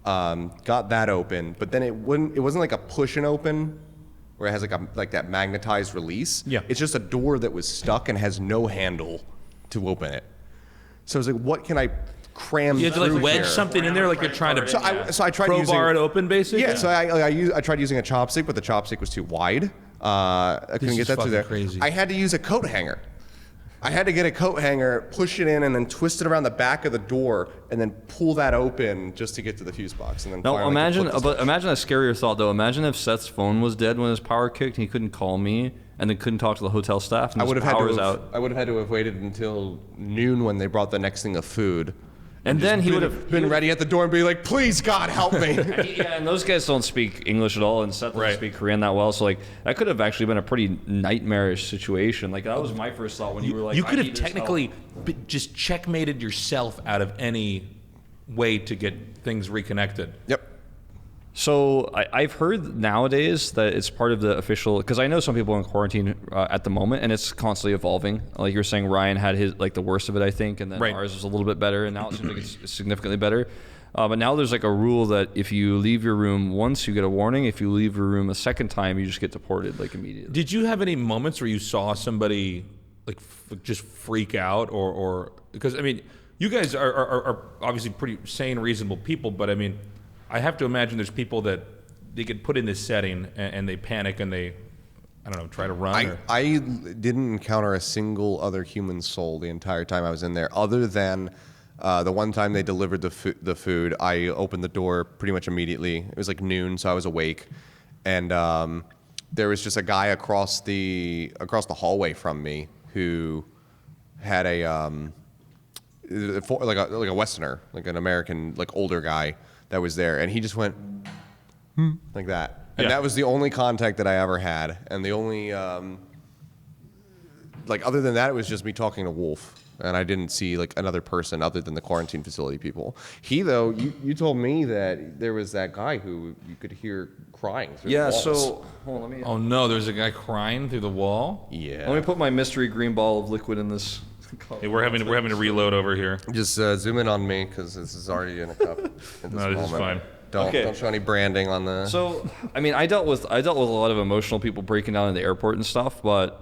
Got that open, but then it wasn't like a push and open where it has like that magnetized release. Yeah. It's just a door that was stuck and has no handle to open it. So I was like, what can I cram You had to through like wedge here? something in there, like you're trying to. So I tried crowbar it open, basically. Yeah, so I tried using a chopstick, but the chopstick was too wide. I couldn't is get that through there. fucking crazy. I had to use a coat hanger. I had to get a coat hanger, push it in, and then twist it around the back of the door, and then pull that open just to get to the fuse box. And then Now finally imagine flip the switch. a scarier thought though. Imagine if Seth's phone was dead when his power kicked and he couldn't call me and then couldn't talk to the hotel staff and I would his have had power to was have, out. I would have had to have waited until noon when they brought the next thing of food. And then he Been- would have been ready at the door and be like, please God help me. Yeah, and those guys don't speak English at all, and Seth doesn't Right. speak Korean that well. So like that could have actually been a pretty nightmarish situation. Like that was my first thought when you were like, You I could have need his help. technically just checkmated yourself out of any way to get things reconnected. Yep. So I've heard nowadays that it's part of the official, because I know some people in quarantine at the moment, and it's constantly evolving. Like you're saying, Ryan had his like the worst of it, I think, and then Right. ours was a little bit better, and now it seems like it's significantly better. But now there's like a rule that if you leave your room once, you get a warning. If you leave your room a second time, you just get deported like immediately. Did you have any moments where you saw somebody like just freak out, or because I mean, you guys are obviously pretty sane, reasonable people, but I mean, I have to imagine there's people that they get put in this setting and they panic and they, I don't know, try to run. I didn't encounter a single other human soul the entire time I was in there, other than The one time they delivered the food, I opened the door pretty much immediately. It was like noon, so I was awake, and there was just a guy across the hallway from me who had like a Westerner, like an American, like older guy that was there, and he just went like that, and that was the only contact that I ever had, and the only like other than that, it was just me talking to Wolf. And I didn't see like another person other than the quarantine facility people. Though, you told me that there was that guy who you could hear crying through the walls. So hold on, let me. Oh no, there's a guy crying through the wall. Yeah. Let me put my mystery green ball of liquid in this. Hey, we're having to reload over here. Just zoom in on me because this is already in a cup. No, this is fine. Don't show any branding on the. So I mean, I dealt with a lot of emotional people breaking down in the airport and stuff, but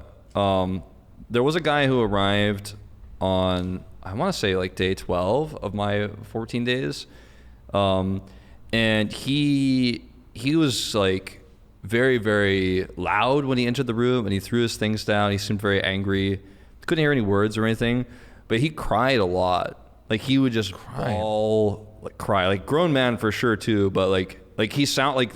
there was a guy who arrived on, I want to say like day 12 of my 14 days. And he was like very, very loud when he entered the room, and he threw his things down. He seemed very angry. Couldn't hear any words or anything, but he cried a lot. Like he would just cry, like grown man for sure too. But like he sound like,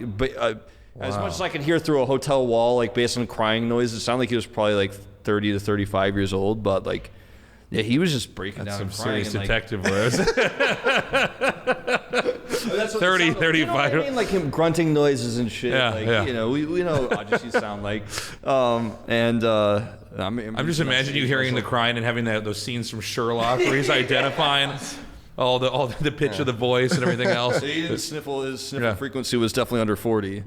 as much as I could hear through a hotel wall, like based on crying noise, it sounded like he was probably like 30 to 35 years old. But like, yeah, he was just breaking down and crying. Some serious detective like, words. 30, 35. You know what I mean? Like him grunting noises and shit. Yeah, like, yeah. You know, we know what Odyssey sound like. I'm just imagining you hearing the crying and having those scenes from Sherlock where he's identifying all the pitch of the voice and everything else. His sniffle frequency was definitely under 40.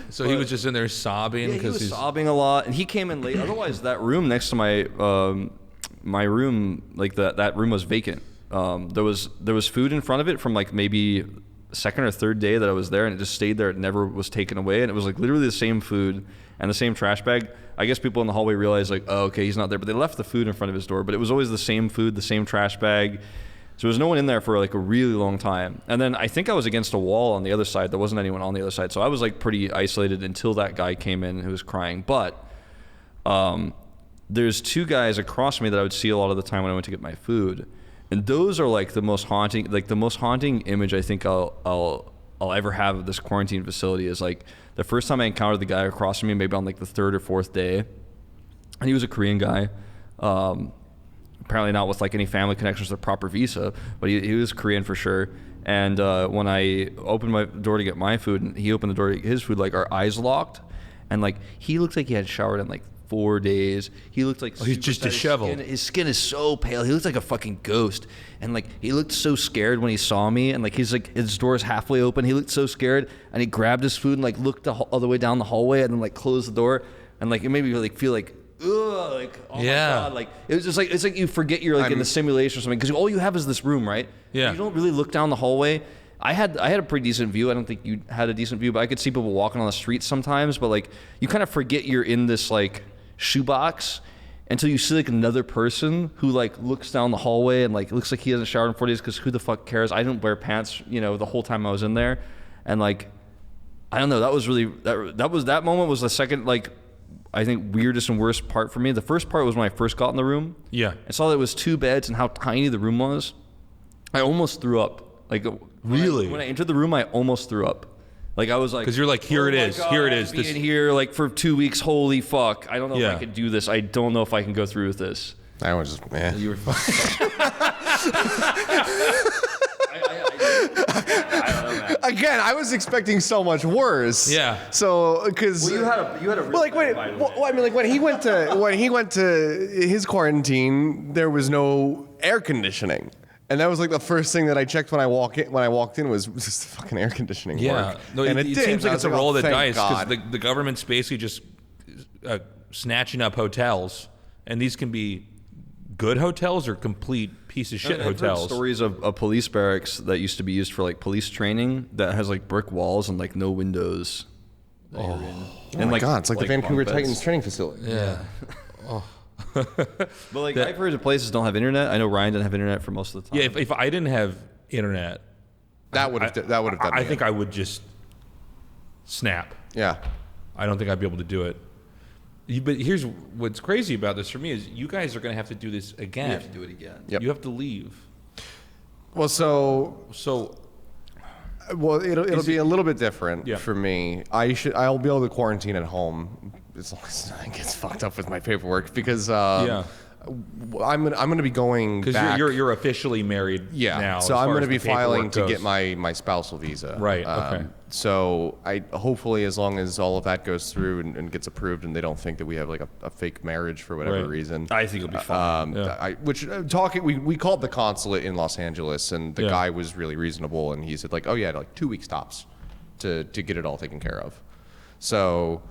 So he was just in there sobbing because he's sobbing a lot, and he came in late. Otherwise, that room next to my room, like that room was vacant. There was food in front of it from like maybe second or third day that I was there, and it just stayed there. It never was taken away, and it was like literally the same food and the same trash bag. I guess people in the hallway realized like, oh, okay, he's not there, but they left the food in front of his door. But it was always the same food, the same trash bag. So there was no one in there for like a really long time. And then I think I was against a wall on the other side. There wasn't anyone on the other side. So I was like pretty isolated until that guy came in who was crying. But there's two guys across me that I would see a lot of the time when I went to get my food. And those are like the most haunting image I think I'll ever have of this quarantine facility is like the first time I encountered the guy across from me, maybe on like the third or fourth day. And he was a Korean guy. Apparently not with like any family connections or proper visa, but he was Korean for sure. And when I opened my door to get my food and he opened the door to get his food, like our eyes locked. And like he looked like he had showered in like 4 days. He looked like he's just disheveled. His skin is so pale. He looked like a fucking ghost. And like he looked so scared when he saw me. And like he's like his door is halfway open. He looked so scared. And he grabbed his food and like looked all the way down the hallway and then like closed the door. And like it made me like feel like, ugh, like oh my god, like it was just like it's like you forget you're like in the simulation or something because all you have is this room, right? Yeah. You don't really look down the hallway. I had a pretty decent view. I don't think you had a decent view, but I could see people walking on the street sometimes. But like you kind of forget you're in this like shoebox until you see like another person who like looks down the hallway and like looks like he hasn't showered in 4 days because who the fuck cares? I didn't wear pants, you know, the whole time I was in there, and like I don't know. That was really that moment was the second like. I think weirdest and worst part for me. The first part was when I first got in the room. Yeah. I saw that it was 2 beds and how tiny the room was. I almost threw up. Like really? When I entered the room, I almost threw up. Like I was like, because you're like, here it is, God, here it is. I've been here like for 2 weeks. Holy fuck! I don't know if I could do this. I don't know if I can go through with this. I was just, man. You were fine. I don't know, man. Again, I was expecting so much worse. Yeah. So, because You had a real well, like I mean, like when he went to his quarantine, there was no air conditioning, and that was like the first thing that I checked when I walked in was just the fucking air conditioning. Yeah. work. No, and it did. seems like I it's was a roll of the thank dice God. because the government's basically just snatching up hotels, and these can be good hotels or complete piece of shit I've heard hotels. stories of police barracks that used to be used for like police training that has like brick walls and like no windows. Oh and my God, it's like the Vancouver bunk beds. Titans training facility. Yeah. But like I've heard of places don't have internet. I know Ryan didn't have internet for most of the time. Yeah. If I didn't have internet, That would have done. I me think in. I would just snap. Yeah. I don't think I'd be able to do it. But here's what's crazy about this for me is you guys are going to have to do this again. You have to do it again. Yep. You have to leave. Well, it'll be a little bit different for me. I'll be able to quarantine at home as long as nothing gets fucked up with my paperwork because I'm gonna be going back because you're officially married. Now. So I'm gonna be filing to get my spousal visa. Right. Okay. So I hopefully as long as all of that goes through and gets approved and they don't think that we have like a fake marriage for whatever reason. I think it'll be fine. We called the consulate in Los Angeles and the guy was really reasonable and he said like, oh yeah, like 2 weeks tops to get it all taken care of. So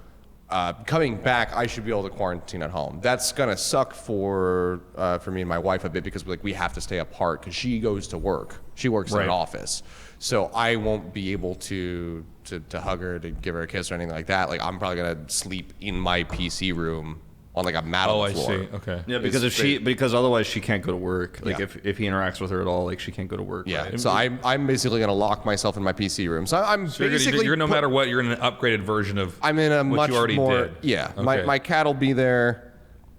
coming back, I should be able to quarantine at home. That's gonna suck for me and my wife a bit because we have to stay apart because she goes to work. She works in an office, so I won't be able to hug her, to give her a kiss or anything like that. Like I'm probably gonna sleep in my PC room on like a mat on the floor. I see. Okay. Yeah, because otherwise she can't go to work. Like if he interacts with her at all, like she can't go to work. Yeah. Right? So I'm basically gonna lock myself in my PC room. So I'm basically you're no matter what, you're in an upgraded version of. I'm in a what much you already more. did. Yeah. Okay. My cat will be there.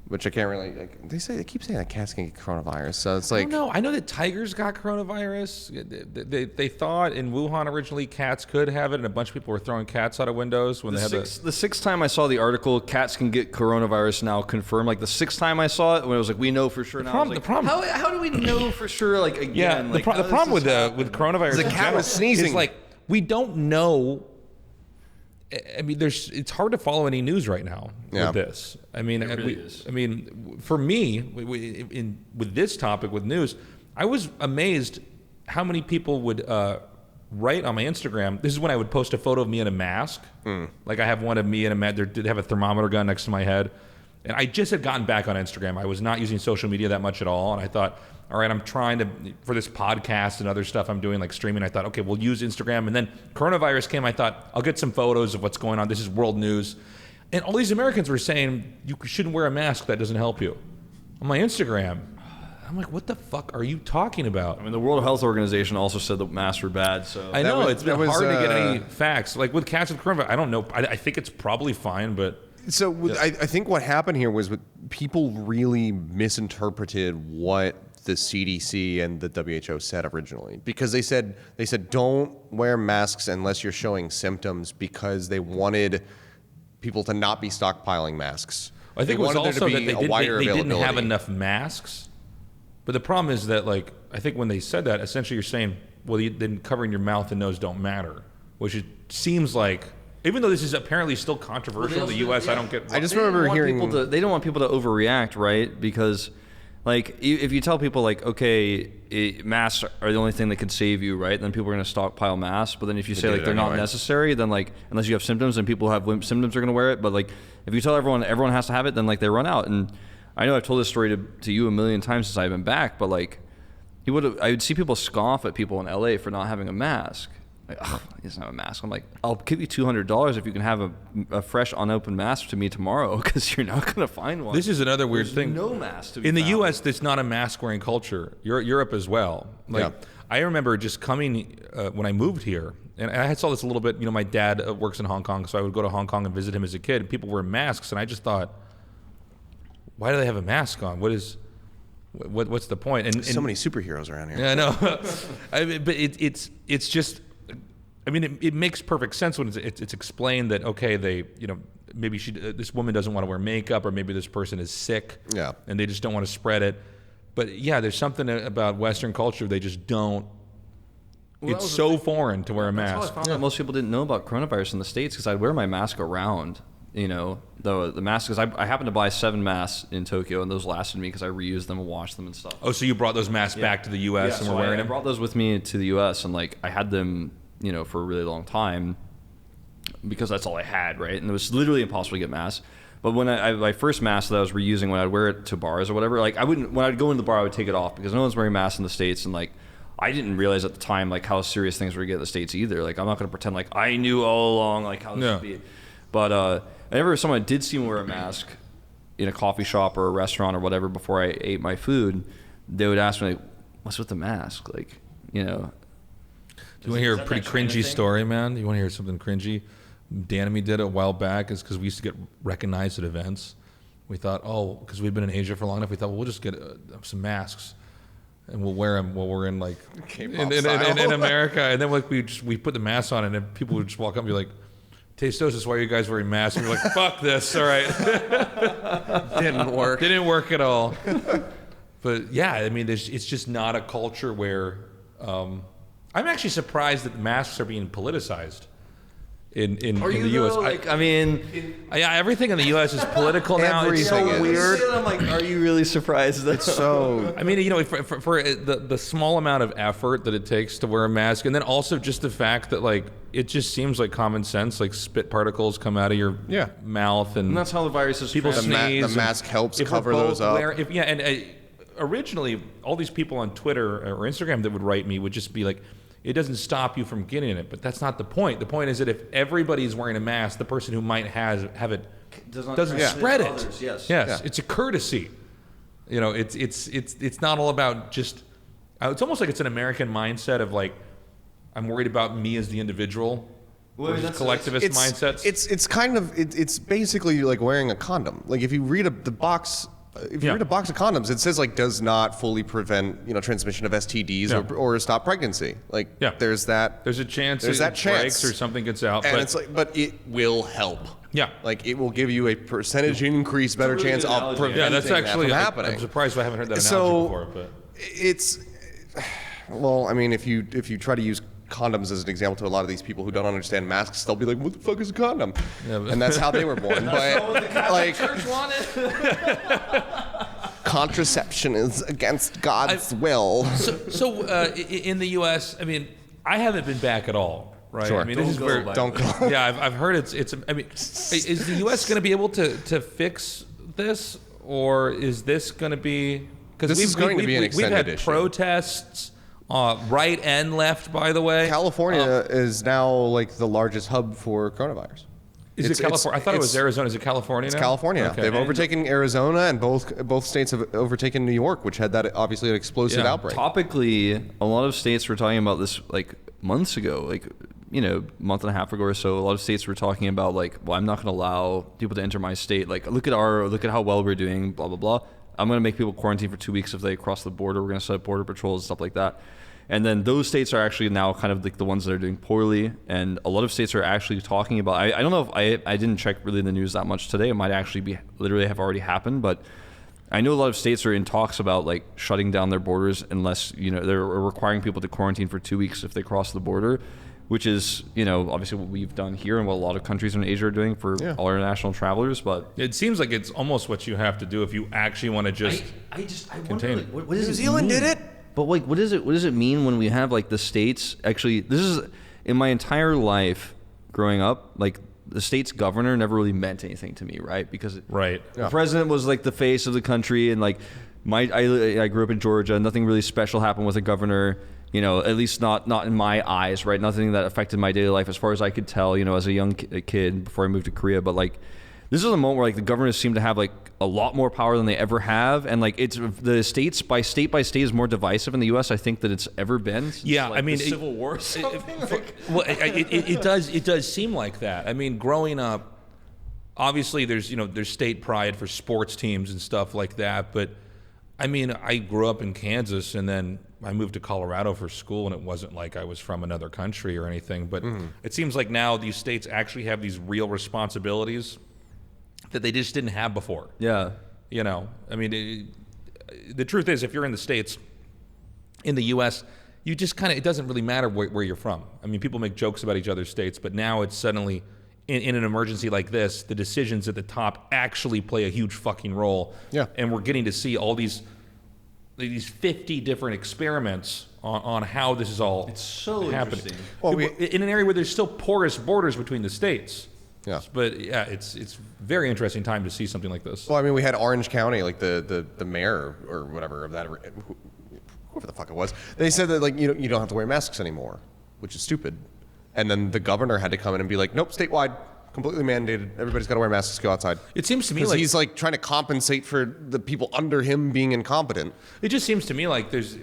Which I can't really. Like, they keep saying that cats can get coronavirus, so it's like. I don't know. I know that tigers got coronavirus. They thought in Wuhan originally cats could have it, and a bunch of people were throwing cats out of windows when the sixth time I saw the article, cats can get coronavirus now confirmed. Like the sixth time I saw it, when it was like we know for sure now. The problem. How do we know for sure? Like again. Yeah. Like, the problem with coronavirus. The cat was sneezing. Is like we don't know. I mean, it's hard to follow any news right now with this. I mean, it really is. I mean, for me, with this topic with news, I was amazed how many people would write on my Instagram. This is when I would post a photo of me in a mask. Like I have one of me in a mask. There did have a thermometer gun next to my head, and I just had gotten back on Instagram. I was not using social media that much at all, and I thought, all right, I'm trying to, for this podcast and other stuff I'm doing, like streaming, I thought, okay, we'll use Instagram. And then coronavirus came, I thought, I'll get some photos of what's going on. This is world news. And all these Americans were saying, you shouldn't wear a mask, that doesn't help you. On my Instagram, I'm like, what the fuck are you talking about? I mean, the World Health Organization also said that masks were bad, so. I know, it's been hard to get any facts. Like with cats with coronavirus, I don't know. I think it's probably fine, but. So I think what happened here was people really misinterpreted what the CDC and the WHO said originally, because they said don't wear masks unless you're showing symptoms, because they wanted people to not be stockpiling masks. I think it was also that they didn't have enough masks. But the problem is that, like, I think when they said that, essentially you're saying, well, then covering your mouth and nose don't matter, which it seems like. Even though this is apparently still controversial in the U.S., I don't get. I just remember hearing they don't want people to overreact, right? Because, like, if you tell people like, okay, masks are the only thing that can save you, right? Then people are going to stockpile masks. But then if you say like they're not necessary, then like unless you have symptoms and people have symptoms are going to wear it. But like if you tell everyone has to have it, then like they run out. And I know I've told this story to you a million times since I've been back, but like I would see people scoff at people in LA for not having a mask. Like, oh, he doesn't have a mask. I'm like, I'll give you $200 if you can have a fresh, unopened mask to me tomorrow, because you're not going to find one. This is another weird thing. No mask to be in the found. U.S., there's not a mask-wearing culture. Europe as well. Like, I remember just coming when I moved here, and I saw this a little bit. You know, my dad works in Hong Kong, so I would go to Hong Kong and visit him as a kid. And people wear masks, and I just thought, why do they have a mask on? What's the point? And so many superheroes around here. Yeah, I know. But it's just. I mean, it makes perfect sense when it's explained that, okay, maybe this woman doesn't want to wear makeup, or maybe this person is sick, and they just don't want to spread it. But yeah, there's something about Western culture they just don't. Well, it's so foreign to wear a mask. That's how I found out most people didn't know about coronavirus in the States, because I'd wear my mask around. You know, the masks, because I happened to buy 7 masks in Tokyo, and those lasted me because I reused them and washed them and stuff. Oh, so you brought those masks back to the U.S. and were wearing them? I brought those with me to the U.S. and like I had them, you know, for a really long time, because that's all I had, right? And it was literally impossible to get masks. But when my first mask that I was reusing, when I'd wear it to bars or whatever, like when I'd go into the bar, I would take it off, because no one's wearing masks in the States, and like I didn't realize at the time like how serious things were to get in the States either. Like I'm not going to pretend like I knew all along like how this would be. But whenever someone did see me wear a mask in a coffee shop or a restaurant or whatever before I ate my food, they would ask me like, "What's with the mask?" Like, you know. Do you want to hear a pretty cringy story, man? You want to hear something cringy? Dan and me did it a while back is because we used to get recognized at events. We thought, because we've been in Asia for long enough, we thought, well, we'll just get some masks and we'll wear them while we're in like in America. And then like we put the masks on, and then people would just walk up and be like, Tasteless, why are you guys wearing masks? And we're like, fuck this, all right. Didn't work. Didn't work at all. But yeah, I mean, it's just not a culture where I'm actually surprised that the masks are being politicized in the U.S. Yeah, everything in the U.S. is political now. It's so weird. I'm like, are you really surprised? It's so. I mean, for the small amount of effort that it takes to wear a mask, and then also just the fact that like it just seems like common sense, like spit particles come out of your mouth, and that's how the virus is. People sneeze. The mask helps cover those up. Originally, all these people on Twitter or Instagram that would write me would just be like, it doesn't stop you from getting it, but that's not the point. The point is that if everybody's wearing a mask, the person who might have it doesn't spread it. Others, yes. It's a courtesy. It's not all about just. It's almost like it's an American mindset of like, I'm worried about me as the individual. Well, that's collectivist mindsets. It's basically like wearing a condom. Like if you read the box. If you read a box of condoms, it says like does not fully prevent transmission of STDs or stop pregnancy. Like there's that. There's a chance. There's that chance breaks or something gets out. And it's like, but it will help. Yeah. Like it will give you a percentage increase, better chance of preventing that's actually that from happening. I'm surprised I haven't heard that analogy before. But it's well, I mean, if you try to use condoms as an example to a lot of these people who don't understand masks, they'll be like, what the fuck is a condom? And that's how they were born. But like, church wanted. Contraception is against God's will. So in the U.S., I mean, I haven't been back at all, right? Sure. I mean, Don't go. Yeah, I've heard it's. I mean, is the U.S. going to be able to fix this, or is this going to be? Because this is going to be an extended issue. We've had protests. Right and left, by the way. California is now like the largest hub for coronavirus. Is it California? I thought it was Arizona. Is it California now? It's California. Okay. They've overtaken Arizona, and both states have overtaken New York, which had that obviously an explosive outbreak. Topically, a lot of states were talking about this like months ago, like month and a half ago or so. A lot of states were talking about like, well, I'm not going to allow people to enter my state. Like, look at how well we're doing. Blah blah blah. I'm going to make people quarantine for 2 weeks if they cross the border. We're going to set up border patrols and stuff like that. And then those states are actually now kind of like the ones that are doing poorly. And a lot of states are actually talking about, I don't know if I didn't check really the news that much today. It might actually be literally have already happened. But I know a lot of states are in talks about like shutting down their borders unless, they're requiring people to quarantine for 2 weeks if they cross the border, which is, obviously what we've done here and what a lot of countries in Asia are doing for all our international travelers. But it seems like it's almost what you have to do if you actually want to just contain it. What does New Zealand did it. But like, what does it mean when we have like the states actually? This is in my entire life growing up. Like the state's governor never really meant anything to me, right? Because the president was like the face of the country, and like I grew up in Georgia. Nothing really special happened with the governor. At least not in my eyes, right? Nothing that affected my daily life as far as I could tell. As a young kid before I moved to Korea, but like. This is a moment where like the governors seem to have like a lot more power than they ever have, and like it's the states by state is more divisive in the U.S. I think that it's ever been. Since, I mean, the Civil War. It does seem like that. I mean, growing up, obviously there's state pride for sports teams and stuff like that, but I mean, I grew up in Kansas and then I moved to Colorado for school, and it wasn't like I was from another country or anything. But it seems like now these states actually have these real responsibilities that they just didn't have before. Yeah. I mean, the truth is, if you're in the States, in the U.S., you just it doesn't really matter where you're from. I mean, people make jokes about each other's states, but now it's suddenly, in an emergency like this, the decisions at the top actually play a huge fucking role. Yeah. And we're getting to see all these 50 different experiments on how this is all happening. Interesting. Well, in an area where there's still porous borders between the states. Yeah. But yeah, it's very interesting time to see something like this. Well, I mean, we had Orange County, like the mayor or whatever of that, whoever the fuck it was. They said that like you don't have to wear masks anymore, which is stupid. And then the governor had to come in and be like, nope, statewide, completely mandated. Everybody's got to wear masks, go outside. It seems to me like he's like trying to compensate for the people under him being incompetent. It just seems to me like there's,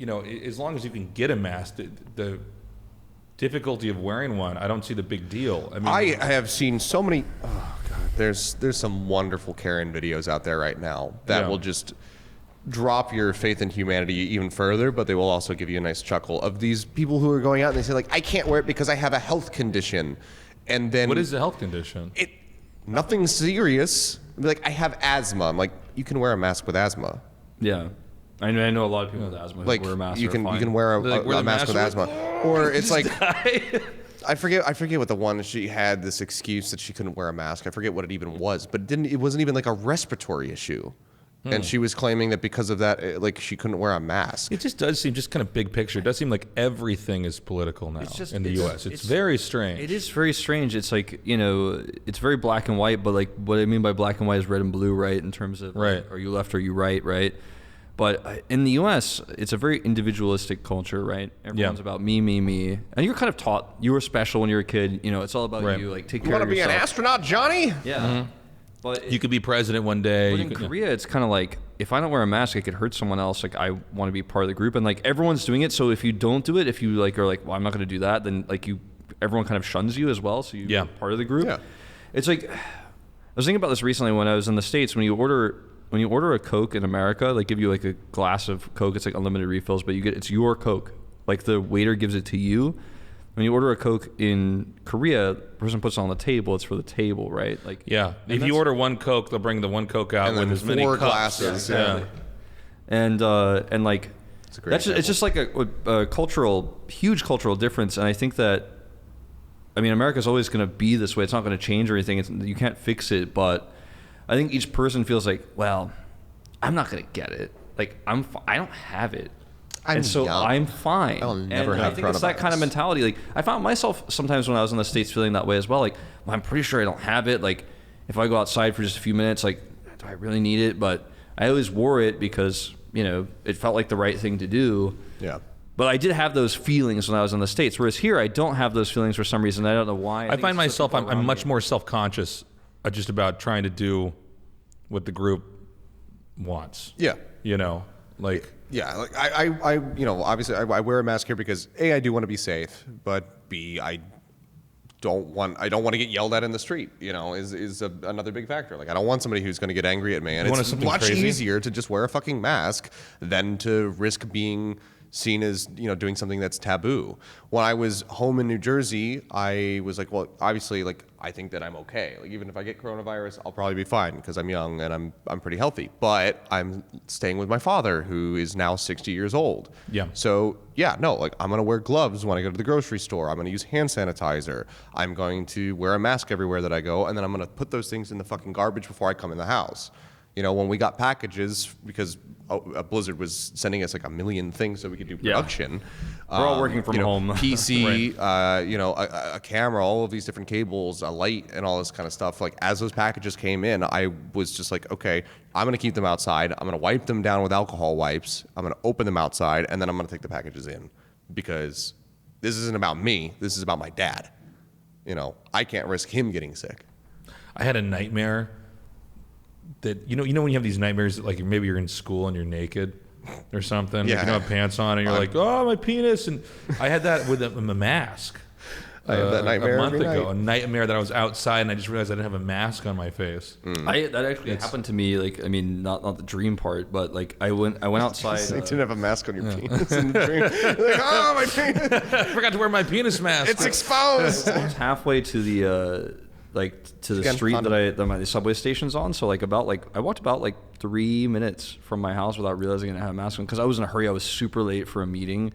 as long as you can get a mask, difficulty of wearing one, I don't see the big deal. I mean, I have seen so many. Oh God, there's some wonderful Karen videos out there right now that will just drop your faith in humanity even further, but they will also give you a nice chuckle of these people who are going out and they say like, I can't wear it because I have a health condition, and then what is the health condition? Nothing serious. Like, I have asthma. I'm like, you can wear a mask with asthma. Yeah. I know a lot of people with asthma who Like, wear masks. you can wear a mask with asthma, or it's like I forget what the one she had this excuse that she couldn't wear a mask. I forget what it even was, but it wasn't even like a respiratory issue, and she was claiming that because of that, like she couldn't wear a mask. It just does seem, just kind of big picture, it does seem like everything is political now in the U.S. It's very strange. It is very strange. It's like, it's very black and white, but like what I mean by black and white is red and blue, right? In terms of like, are you left or are you right? But in the U.S., it's a very individualistic culture, right? Everyone's about me. And you're kind of taught you were special when you were a kid. It's all about you. Like, take care of yourself. You want to be an astronaut, Johnny? Yeah. Mm-hmm. But you could be president one day. But in Korea, it's kind of like, if I don't wear a mask, I could hurt someone else. Like, I want to be part of the group. And like, everyone's doing it. So if you don't do it, if you like are like, well, I'm not going to do that, then like everyone kind of shuns you as well. So you're part of the group. Yeah. It's like, I was thinking about this recently when I was in the States. When you order a Coke in America, they give you like a glass of Coke. It's like unlimited refills, but it's your Coke. Like the waiter gives it to you. When you order a Coke in Korea, the person puts it on the table. It's for the table, right? Like if you order one Coke, they'll bring the one Coke out with as many cups. Glasses. Yeah. And like it's just like a huge cultural difference. And I think that, I mean, America's always going to be this way. It's not going to change or anything. You can't fix it, but I think each person feels like, well, I'm not going to get it. Like, I don't have it. I'm fine. I'll never have I think it's that kind of mentality. Like, I found myself sometimes when I was in the States feeling that way as well. Like, well, I'm pretty sure I don't have it. Like, if I go outside for just a few minutes, like, do I really need it? But I always wore it because, it felt like the right thing to do. Yeah. But I did have those feelings when I was in the States. Whereas here, I don't have those feelings for some reason. I don't know why. I find myself, I'm much more self-conscious just about trying to do what the group wants. Yeah. Like. Yeah, like I obviously I wear a mask here because A, I do want to be safe, but B, I don't want to get yelled at in the street. Is another big factor. Like, I don't want somebody who's going to get angry at me, and it's much easier to just wear a fucking mask than to risk being seen as doing something that's taboo. When I was home in New Jersey, I was like, well, obviously, like, I think that I'm okay. Like, even if I get coronavirus, I'll probably be fine because I'm young and I'm pretty healthy. But I'm staying with my father, who is now 60 years old. Yeah. So like, I'm gonna wear gloves when I go to the grocery store. I'm gonna use hand sanitizer. I'm going to wear a mask everywhere that I go, and then I'm gonna put those things in the fucking garbage before I come in the house. When we got packages, because Blizzard was sending us like a million things so we could do production. We're all working from home. PC, a camera, all of these different cables, a light, and all this kind of stuff. Like, as those packages came in, I was just like, okay, I'm going to keep them outside. I'm going to wipe them down with alcohol wipes. I'm going to open them outside, and then I'm going to take the packages in, because this isn't about me. This is about my dad. I can't risk him getting sick. I had a nightmare that when you have these nightmares that, like, maybe you're in school and you're naked or something, like, you don't have pants on, and you're like, oh, my penis. And I had that with a mask. I have that nightmare a month ago. A nightmare that I was outside and I just realized I didn't have a mask on my face. That actually happened to me. Like, I mean, not the dream part, but like I went outside. You didn't have a mask on your penis in the dream. Like, oh, my penis! I forgot to wear my penis mask. It's exposed. I was halfway to the street that my subway station's on. So I walked about 3 minutes from my house without realizing I didn't have a mask on, because I was in a hurry. I was super late for a meeting,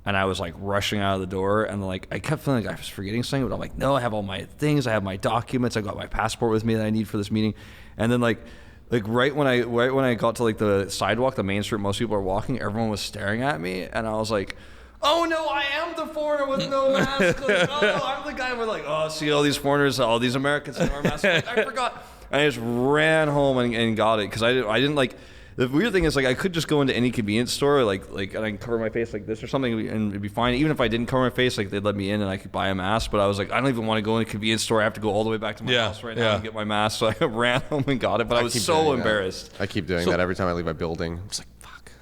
and I was like rushing out of the door, and I kept feeling like I was forgetting something, but I'm like, no, I have all my things, I have my documents, I got my passport with me that I need for this meeting. And then right when I got to the sidewalk, the main street most people are walking, everyone was staring at me, and I was like, oh no, I am the foreigner with no mask. I'm the guy with see all these foreigners, all these Americans with no masks. I forgot. And I just ran home and got it, because I didn't like. The weird thing is, I could just go into any convenience store, and I can cover my face like this or something, and it'd be fine. Even if I didn't cover my face, they'd let me in and I could buy a mask. But I was like, I don't even want to go in a convenience store. I have to go all the way back to my house right now and get my mask. So I ran home and got it. But I was so embarrassed. I keep doing that every time I leave my building. It's like, fuck.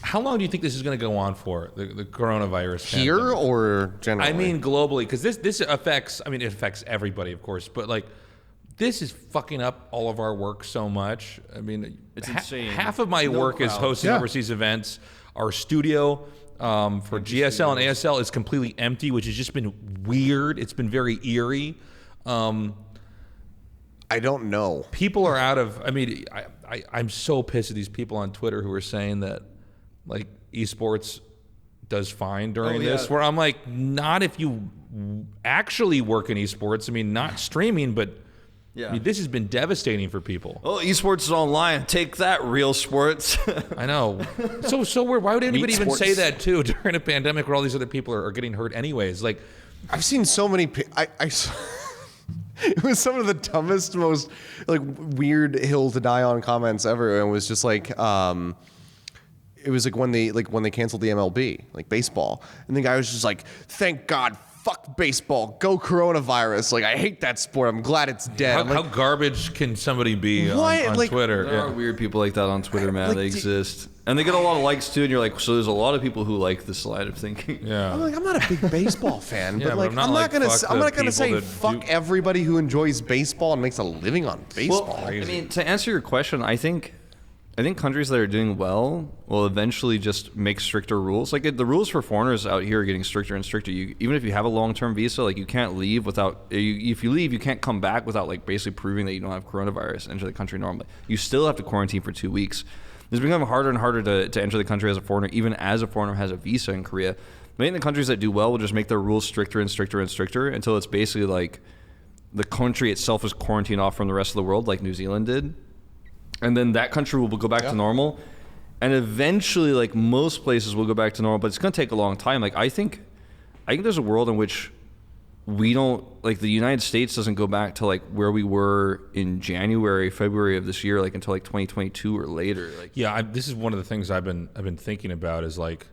How long do you think this is going to go on for, the coronavirus Here pandemic? or generally? I mean, globally, because this affects, I mean, it affects everybody, of course, but like, this is fucking up all of our work so much. I mean, It's insane. Half of my No work is crowd. hosting Yeah. overseas events. Our studio for GSL and ASL is completely empty, which has just been weird. It's been very eerie. I don't know. People are out of, I mean, I'm so pissed at these people on Twitter who are saying that, like, esports does fine during this, where I'm like, not if you actually work in esports. I mean, not streaming, but I mean, this has been devastating for people. Oh, esports is online. Take that, real sports. I know. So weird. Why would anybody even sports. say that too during a pandemic where all these other people are getting hurt anyways? Like, I've seen so many. It was some of the dumbest, most like weird hill to die on comments ever, and it was just like, it was like when they canceled the MLB, like baseball, and the guy was just like, "Thank God, fuck baseball, go coronavirus." Like, I hate that sport. I'm glad it's dead. how garbage can somebody be What? on Like, Twitter? There are weird people like that on Twitter, man. Like, They exist. And they get a lot of likes too, and you're like, so there's a lot of people who like this line of thinking. Yeah. I'm like, I'm not a big baseball fan, Yeah, but but like, I'm not I'm not like, gonna, fuck I'm the not gonna say people that fuck do- everybody who enjoys baseball and makes a living on baseball. Well, I mean, to answer your question, I think countries that are doing well will eventually just make stricter rules. Like the rules for foreigners out here are getting stricter and stricter. Even if you have a long-term visa, like you can't leave without. If you leave, you can't come back without like basically proving that you don't have coronavirus into the country normally. You still have to quarantine for 2 weeks. It's becoming harder and harder to enter the country as a foreigner, even as a foreigner has a visa in Korea. Maybe the countries that do well will just make their rules stricter and stricter and stricter until it's basically like the country itself is quarantined off from the rest of the world, like New Zealand did. And then that country will go back to normal. And eventually, like most places will go back to normal, but it's going to take a long time. Like I think there's a world in which we don't, like the United States doesn't go back to like where we were in January, February of this year, like until like 2022 or later. Like, Yeah, this is one of the things I've been thinking about is like,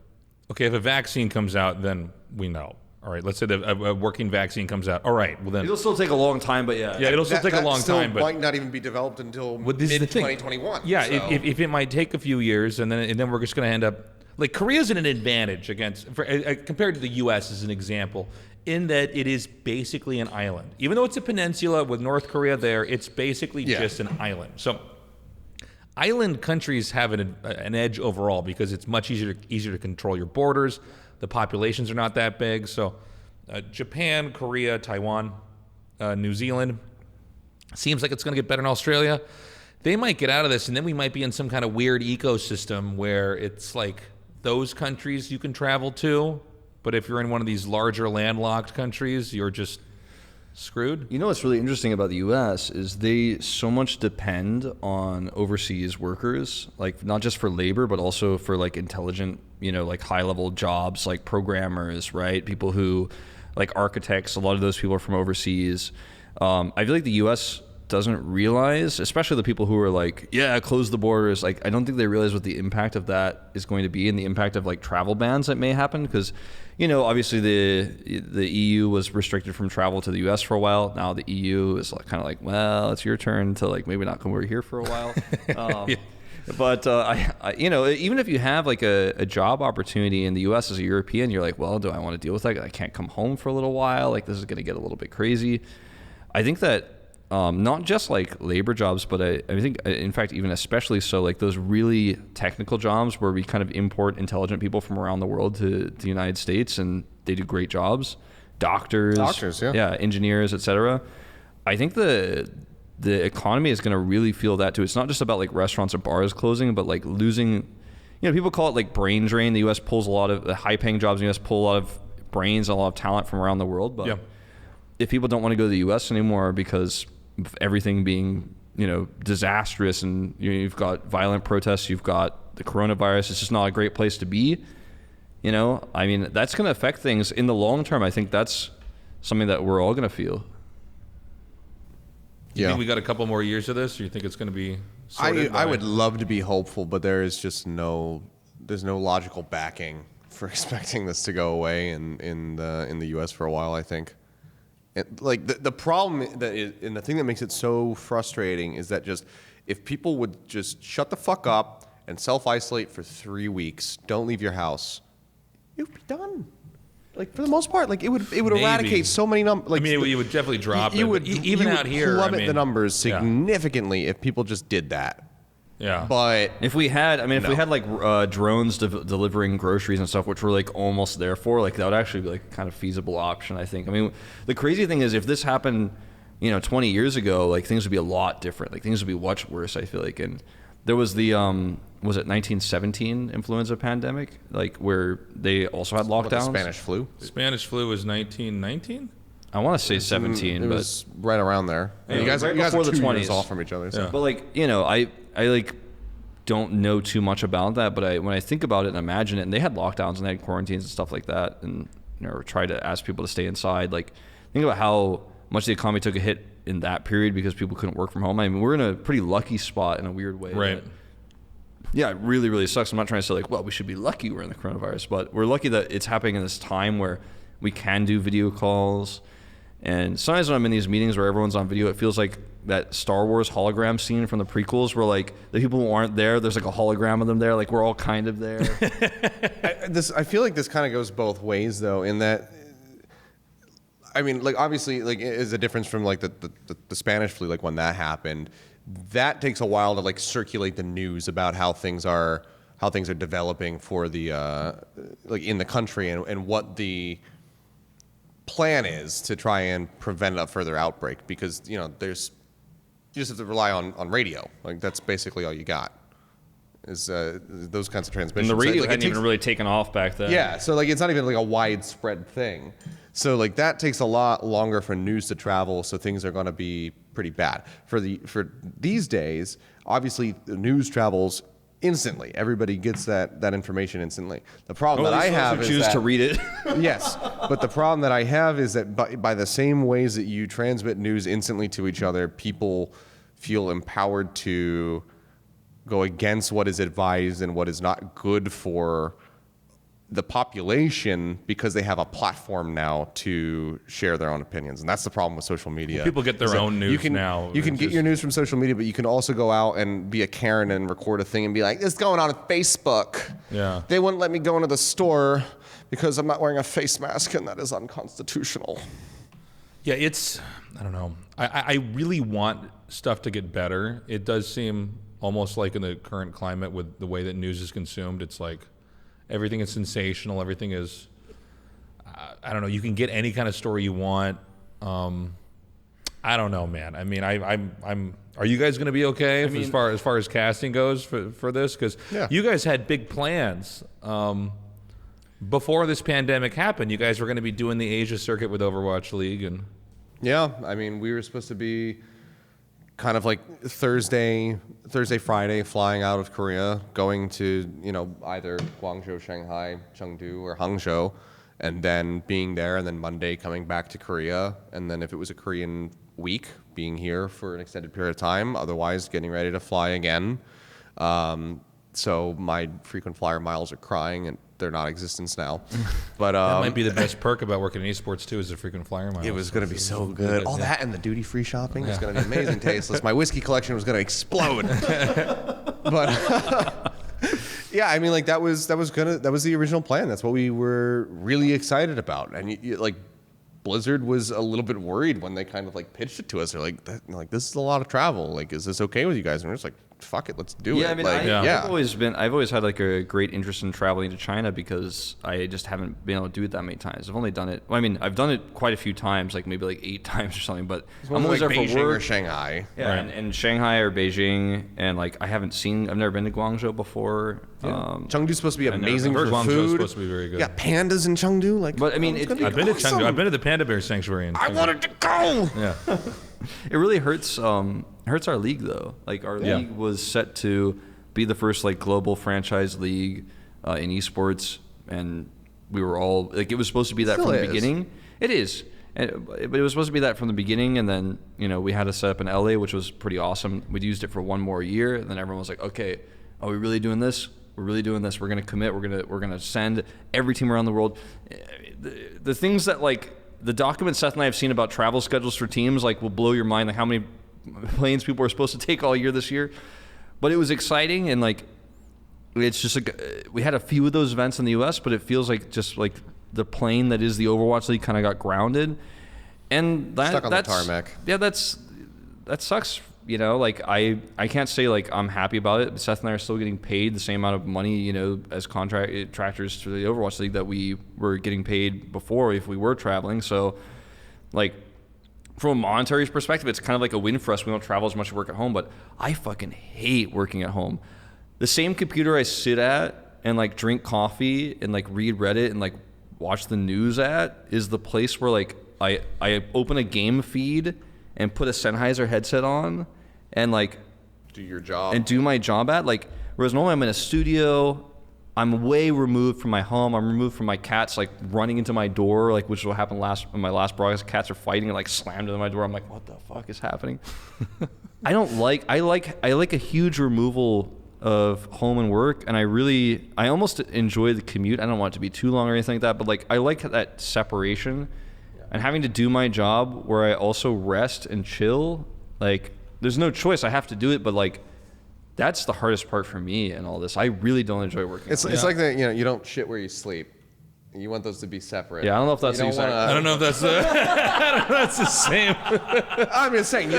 okay, if a vaccine comes out, then we know. All right, let's say a working vaccine comes out. All right, well then it'll still take a long time, but yeah. yeah, it'll still take a long still time, but might not even be developed until Well, this is the thing. mid-2021. Yeah, so. if it might take a few years, and then we're just going to end up like Korea's in an advantage compared to the U.S. as an example, in that it is basically an island. Even though it's a peninsula with North Korea there, it's basically just an island. So island countries have an edge overall because it's much easier to control your borders. The populations are not that big. So Japan, Korea, Taiwan, New Zealand, seems like it's going to get better in Australia. They might get out of this, and then we might be in some kind of weird ecosystem where it's like those countries you can travel to, but if you're in one of these larger landlocked countries, you're just screwed. You know what's really interesting about the U.S. is they so much depend on overseas workers, like not just for labor, but also for like intelligent, like high-level jobs, like programmers, right? People who, like architects, a lot of those people are from overseas. I feel like the U.S. doesn't realize, especially the people who are like, yeah, close the borders. Like, I don't think they realize what the impact of that is going to be and the impact of like travel bans that may happen because, obviously the EU was restricted from travel to the US for a while. Now the EU is like, kind of like, well, it's your turn to like maybe not come over here for a while. Yeah. But even if you have like a job opportunity in the US as a European, you're like, well, do I want to deal with that? I can't come home for a little while. Like this is going to get a little bit crazy. I think that not just like labor jobs, but I think, in fact, even especially so, like those really technical jobs where we kind of import intelligent people from around the world to the United States and they do great jobs. Doctors, yeah, engineers, etc. I think the economy is going to really feel that too. It's not just about like restaurants or bars closing, but like losing, people call it like brain drain. The U.S. pulls a lot of the high-paying jobs in the U.S. pull a lot of brains and a lot of talent from around the world. But if people don't want to go to the U.S. anymore because of everything being, disastrous and you've got violent protests, you've got the coronavirus, it's just not a great place to be. I mean, that's going to affect things in the long term. I think that's something that we're all going to feel. You think we got a couple more years of this, or you think it's going to be sorted I would love to be hopeful, but there is just there's no logical backing for expecting this to go away in the U.S. for a while, I think. Like the problem and the thing that makes it so frustrating is that just if people would just shut the fuck up and self-isolate for 3 weeks, don't leave your house, you'd be done. Like, for the most part, like, it would eradicate so many numbers. Like, I mean, you would definitely drop it. Even out here, plummet the numbers significantly if people just did that. Yeah. But if we had like drones delivering groceries and stuff, which we're like almost there for, like that would actually be like a kind of feasible option, I think. I mean, the crazy thing is if this happened, 20 years ago, like things would be a lot different. Like things would be much worse, I feel like. And there was the was it 1917 influenza pandemic, like where they also had lockdowns. The Spanish flu. Spanish flu was 1919. I want to say 17, it but was right around there. Yeah, you guys right are before the 2 20s. years off from each other. So. Yeah. But like, I like don't know too much about that, but when I think about it and imagine it, and they had lockdowns and they had quarantines and stuff like that, and try to ask people to stay inside. Like, think about how much the economy took a hit in that period because people couldn't work from home. I mean, we're in a pretty lucky spot in a weird way. Right. Yeah, it really, really sucks. I'm not trying to say like, well, we should be lucky we're in the coronavirus, but we're lucky that it's happening in this time where we can do video calls. And sometimes when I'm in these meetings where everyone's on video, it feels like that Star Wars hologram scene from the prequels where like the people who aren't there, there's like a hologram of them there. Like we're all kind of there. I feel like this kind of goes both ways though, in that, I mean, like obviously like is a difference from like the Spanish flu, like when that happened, that takes a while to like circulate the news about how things are developing for the like in the country and what the plan is to try and prevent a further outbreak, because you just have to rely on radio. Like that's basically all you got is those kinds of transmissions. And the radio like, hadn't even really taken off back then. Yeah, so like it's not even like a widespread thing. So like that takes a lot longer for news to travel. So things are going to be pretty bad for these days. Obviously, the news travels instantly. Everybody gets that information instantly. The problem that I have is choose to read it. Yes, but the problem that I have is that by the same ways that you transmit news instantly to each other, people feel empowered to go against what is advised and what is not good for the population because they have a platform now to share their own opinions. And that's the problem with social media. People get their own news now. You can get your news from social media, but you can also go out and be a Karen and record a thing and be like, this is going on Facebook. Yeah. They wouldn't let me go into the store because I'm not wearing a face mask, and that is unconstitutional. Yeah, I don't know. I really want stuff to get better. It does seem almost like in the current climate with the way that news is consumed, it's like everything is sensational. Everything is, I don't know. You can get any kind of story you want. I don't know, man. I mean, I'm. Are you guys going to be okay as far as casting goes for this? Because you guys had big plans before this pandemic happened. You guys were going to be doing the Asia circuit with Overwatch League, and yeah, I mean, we were supposed to be kind of like Thursday, Friday, flying out of Korea, going to, either Guangzhou, Shanghai, Chengdu, or Hangzhou, and then being there, and then Monday coming back to Korea, and then if it was a Korean week, being here for an extended period of time, otherwise getting ready to fly again. So my frequent flyer miles are crying, and they're non-existent now. But that might be the best perk about working in esports too, is the frequent flyer miles. It was going to be so good. All that and the duty-free shopping is going to be amazing. Tasteless. My whiskey collection was going to explode. But yeah, I mean, like that was the original plan. That's what we were really excited about. And like Blizzard was a little bit worried when they kind of like pitched it to us. They're like, this is a lot of travel. Like, is this okay with you guys? And we're just like, fuck it, let's do it. I mean, like, I've always had like a great interest in traveling to China because I just haven't been able to do it that many times. I've only done it. Well, I mean, I've done it quite a few times, like maybe like 8 times or something. But I'm always like there Beijing for work or Shanghai. Yeah, Right. and Shanghai or Beijing, and like I've never been to Guangzhou before. Chengdu's supposed to be amazing for Guangzhou's food. supposed to be very good. Yeah, pandas in Chengdu. Like, But I mean, it's gonna be I've been to awesome. Chengdu. I've been to the panda bear sanctuary. I wanted to go. Yeah. It really hurts our league though. Like our league was set to be the first like global franchise league in esports, and we were all like, it was supposed to be that from the beginning. It is, but it was supposed to be that from the beginning, and then we had to set up in LA, which was pretty awesome. We'd used it for one more year, and then everyone was like, okay, are we really doing this? We're really doing this. We're gonna commit. We're gonna send every team around the world. The things that like the documents Seth and I have seen about travel schedules for teams like will blow your mind. Like how many planes people are supposed to take all year this year. But it was exciting, and like it's just like we had a few of those events in the U.S., but it feels like just like the plane that is the Overwatch League kind of got grounded, and Stuck on the that's tarmac. Yeah, that sucks. You know, like I can't say like I'm happy about it. Seth and I are still getting paid the same amount of money, you know, as contractors to the Overwatch League that we were getting paid before if we were traveling. So, like, from a monetary perspective, it's kind of like a win for us. We don't travel as much to work at home, but I fucking hate working at home. The same computer I sit at and like drink coffee and like read Reddit and like watch the news at is the place where like I open a game feed and put a Sennheiser headset on and like Do your job. and do my job at. Like, whereas normally I'm in a studio, I'm way removed from my home. I'm removed from my cats like running into my door, like which is what happened in my last broadcast. Cats are fighting and like slammed into my door. I'm like, what the fuck is happening? I like a huge removal of home and work, and I almost enjoy the commute. I don't want it to be too long or anything like that, but like I like that separation and having to do my job where I also rest and chill. Like, there's no choice. I have to do it, but like that's the hardest part for me and all this. I really don't enjoy working. It's like that, you don't shit where you sleep. You want those to be separate. Yeah, I don't know if that's You don't exactly. I don't know if that's I don't know if that's the same. I'm just saying,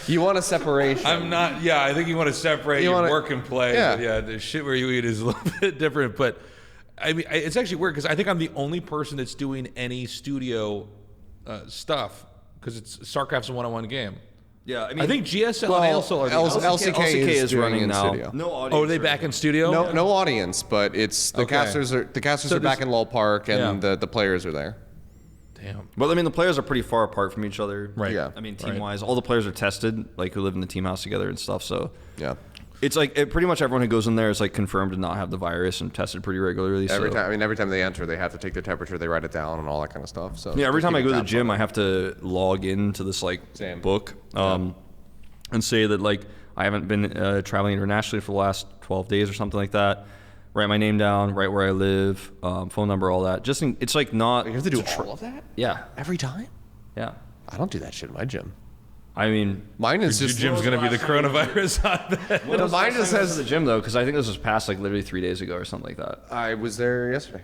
you want a separation. I'm not. Yeah, I think you want to separate your work and play. Yeah. But yeah, the shit where you eat is a little bit different. But I mean, it's actually weird because I think I'm the only person that's doing any studio stuff because it's StarCraft's a one-on-one game. Yeah, I mean, I think GSL Well, and ASL are LCK is doing running in now. studio. No audience. Oh, are they back in studio? No audience, but it's the Okay. casters So are back in Lowell Park and Yeah. the players are there. Damn. Well, I mean, the players are pretty far apart from each other. Right. Yeah. I mean, team-wise, all the players are tested, like who live in the team house together and stuff. So Yeah. it's like pretty much everyone who goes in there is like confirmed to not have the virus and tested pretty regularly. Every so. time they enter, they have to take their temperature, they write it down, and all that kind of stuff. So Yeah, every just time I keep go to the tabs gym, on I have to log into this like Same. book and say that like I haven't been traveling internationally for the last 12 days or something like that. Write my name down, write where I live, phone number, all that. It's like not. it. You have to do all of that Yeah, every time. yeah. I don't do that shit in my gym. I mean, Mine is Your just gym's gonna be the coronavirus on that. when was mine the last just time I went says- to the gym though, because I think this was past like literally 3 days ago or something like that. I was there yesterday.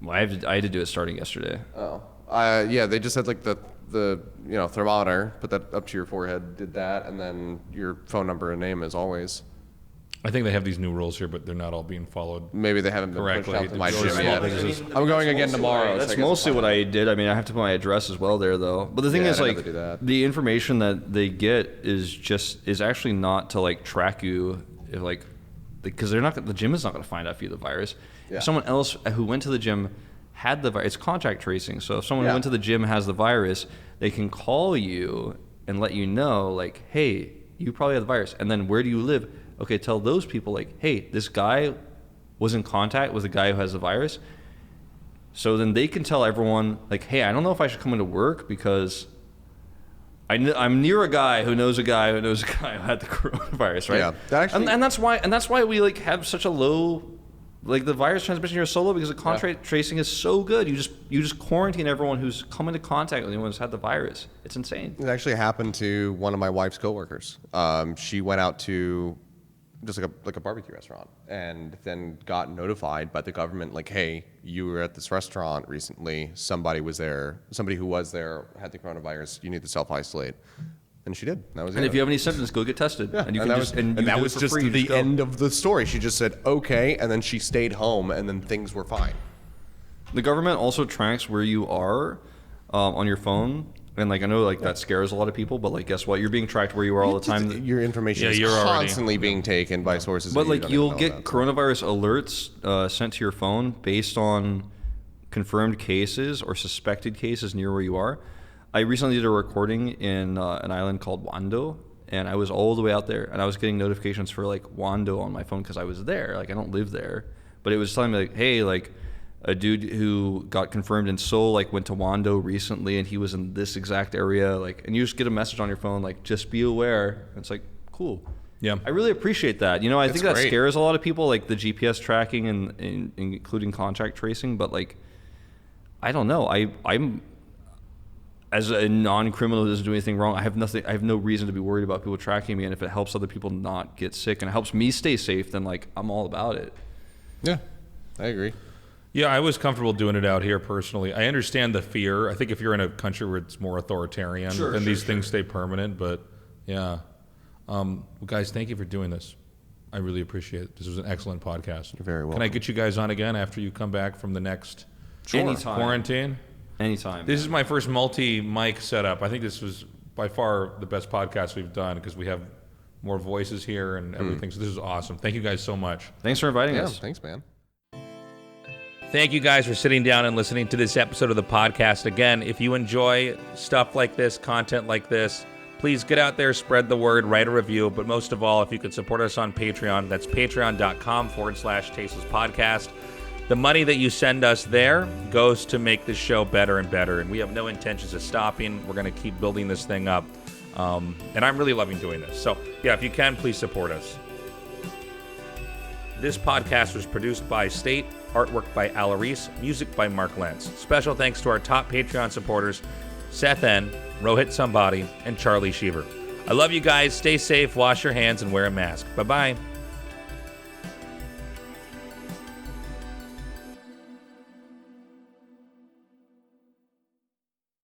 Well, I had to do it starting yesterday. Oh, yeah. They just had like the thermometer, put that up to your forehead, did that, and then your phone number and name as always. I think they have these new rules here, but they're not all being followed. Maybe they haven't been pushed Correctly. out to my Those gym small yet. businesses. I'm going again tomorrow. That's mostly what I did. I mean, I have to put my address as well there, though. But the thing Yeah, is, I'd have like, to do that. the information that they get is actually not to like track you, if like, because the gym is not going to find out if you have the virus. Yeah. If someone else who went to the gym had the virus, it's contact tracing. So if someone who Yeah. went to the gym has the virus, they can call you and let you know, like, hey, you probably have the virus. And then where do you live? Okay, tell those people, like, hey, this guy was in contact with a guy who has the virus. So then they can tell everyone, like, hey, I don't know if I should come into work because I'm near a guy who knows a guy who knows a guy who had the coronavirus, right? Yeah, that actually- and that's why we like have such a low, like the virus transmission here is so low because the contact tracing is so good. You just quarantine everyone who's come into contact with anyone who's had the virus. It's insane. It actually happened to one of my wife's coworkers. She went out to just like a barbecue restaurant and then got notified by the government, like, hey, you were at this restaurant recently. Somebody who was there had the coronavirus. You need to self-isolate. And she did. That was And it. if you have any symptoms, go get tested. Yeah, And you and can that just was, and and you that do it was for just free. You the go. end of the story. She just said, okay, and then she stayed home, and then things were fine. The government also tracks where you are on your phone. And like I know like that scares a lot of people, but like guess what? You're being tracked where you are all the time. Your information Yeah, is you're already- constantly being taken by sources. But that like don't you'll even know get about. coronavirus alerts sent to your phone based on confirmed cases or suspected cases near where you are. I recently did a recording in an island called Wando, and I was all the way out there, and I was getting notifications for like Wando on my phone because I was there. Like I don't live there, but it was telling me like, hey, like a dude who got confirmed in Seoul like went to Wando recently, and he was in this exact area. Like, and you just get a message on your phone like, just be aware. And it's like, cool. Yeah. I really appreciate that. You know, I think that great. scares a lot of people, like the GPS tracking and including contact tracing. But like, I don't know. I as a non-criminal that doesn't do anything wrong, I have no reason to be worried about people tracking me. And if it helps other people not get sick and it helps me stay safe, then like I'm all about it. Yeah, I agree. Yeah, I was comfortable doing it out here personally. I understand the fear. I think if you're in a country where it's more authoritarian, then these things stay permanent. But yeah, well, guys, thank you for doing this. I really appreciate it. This was an excellent podcast. You're very welcome. Can I get you guys on again after you come back from the next Anytime. quarantine? Anytime. This is my first multi-mic setup. I think this was by far the best podcast we've done because we have more voices here and everything. So this is awesome. Thank you guys so much. Thanks for inviting us. Thanks, man. Thank you guys for sitting down and listening to this episode of the podcast. Again, if you enjoy stuff like this, content like this, please get out there, spread the word, write a review. But most of all, if you could support us on Patreon, that's patreon.com/Tasteless Podcast. The money that you send us there goes to make this show better and better. And we have no intentions of stopping. We're going to keep building this thing up. And I'm really loving doing this. So yeah, if you can, please support us. This podcast was produced by State, artwork by Alarise, music by Mark Lentz. Special thanks to our top Patreon supporters, Seth N., Rohit Sambadi, and Charlie Sheaver. I love you guys. Stay safe, wash your hands, and wear a mask. Bye-bye.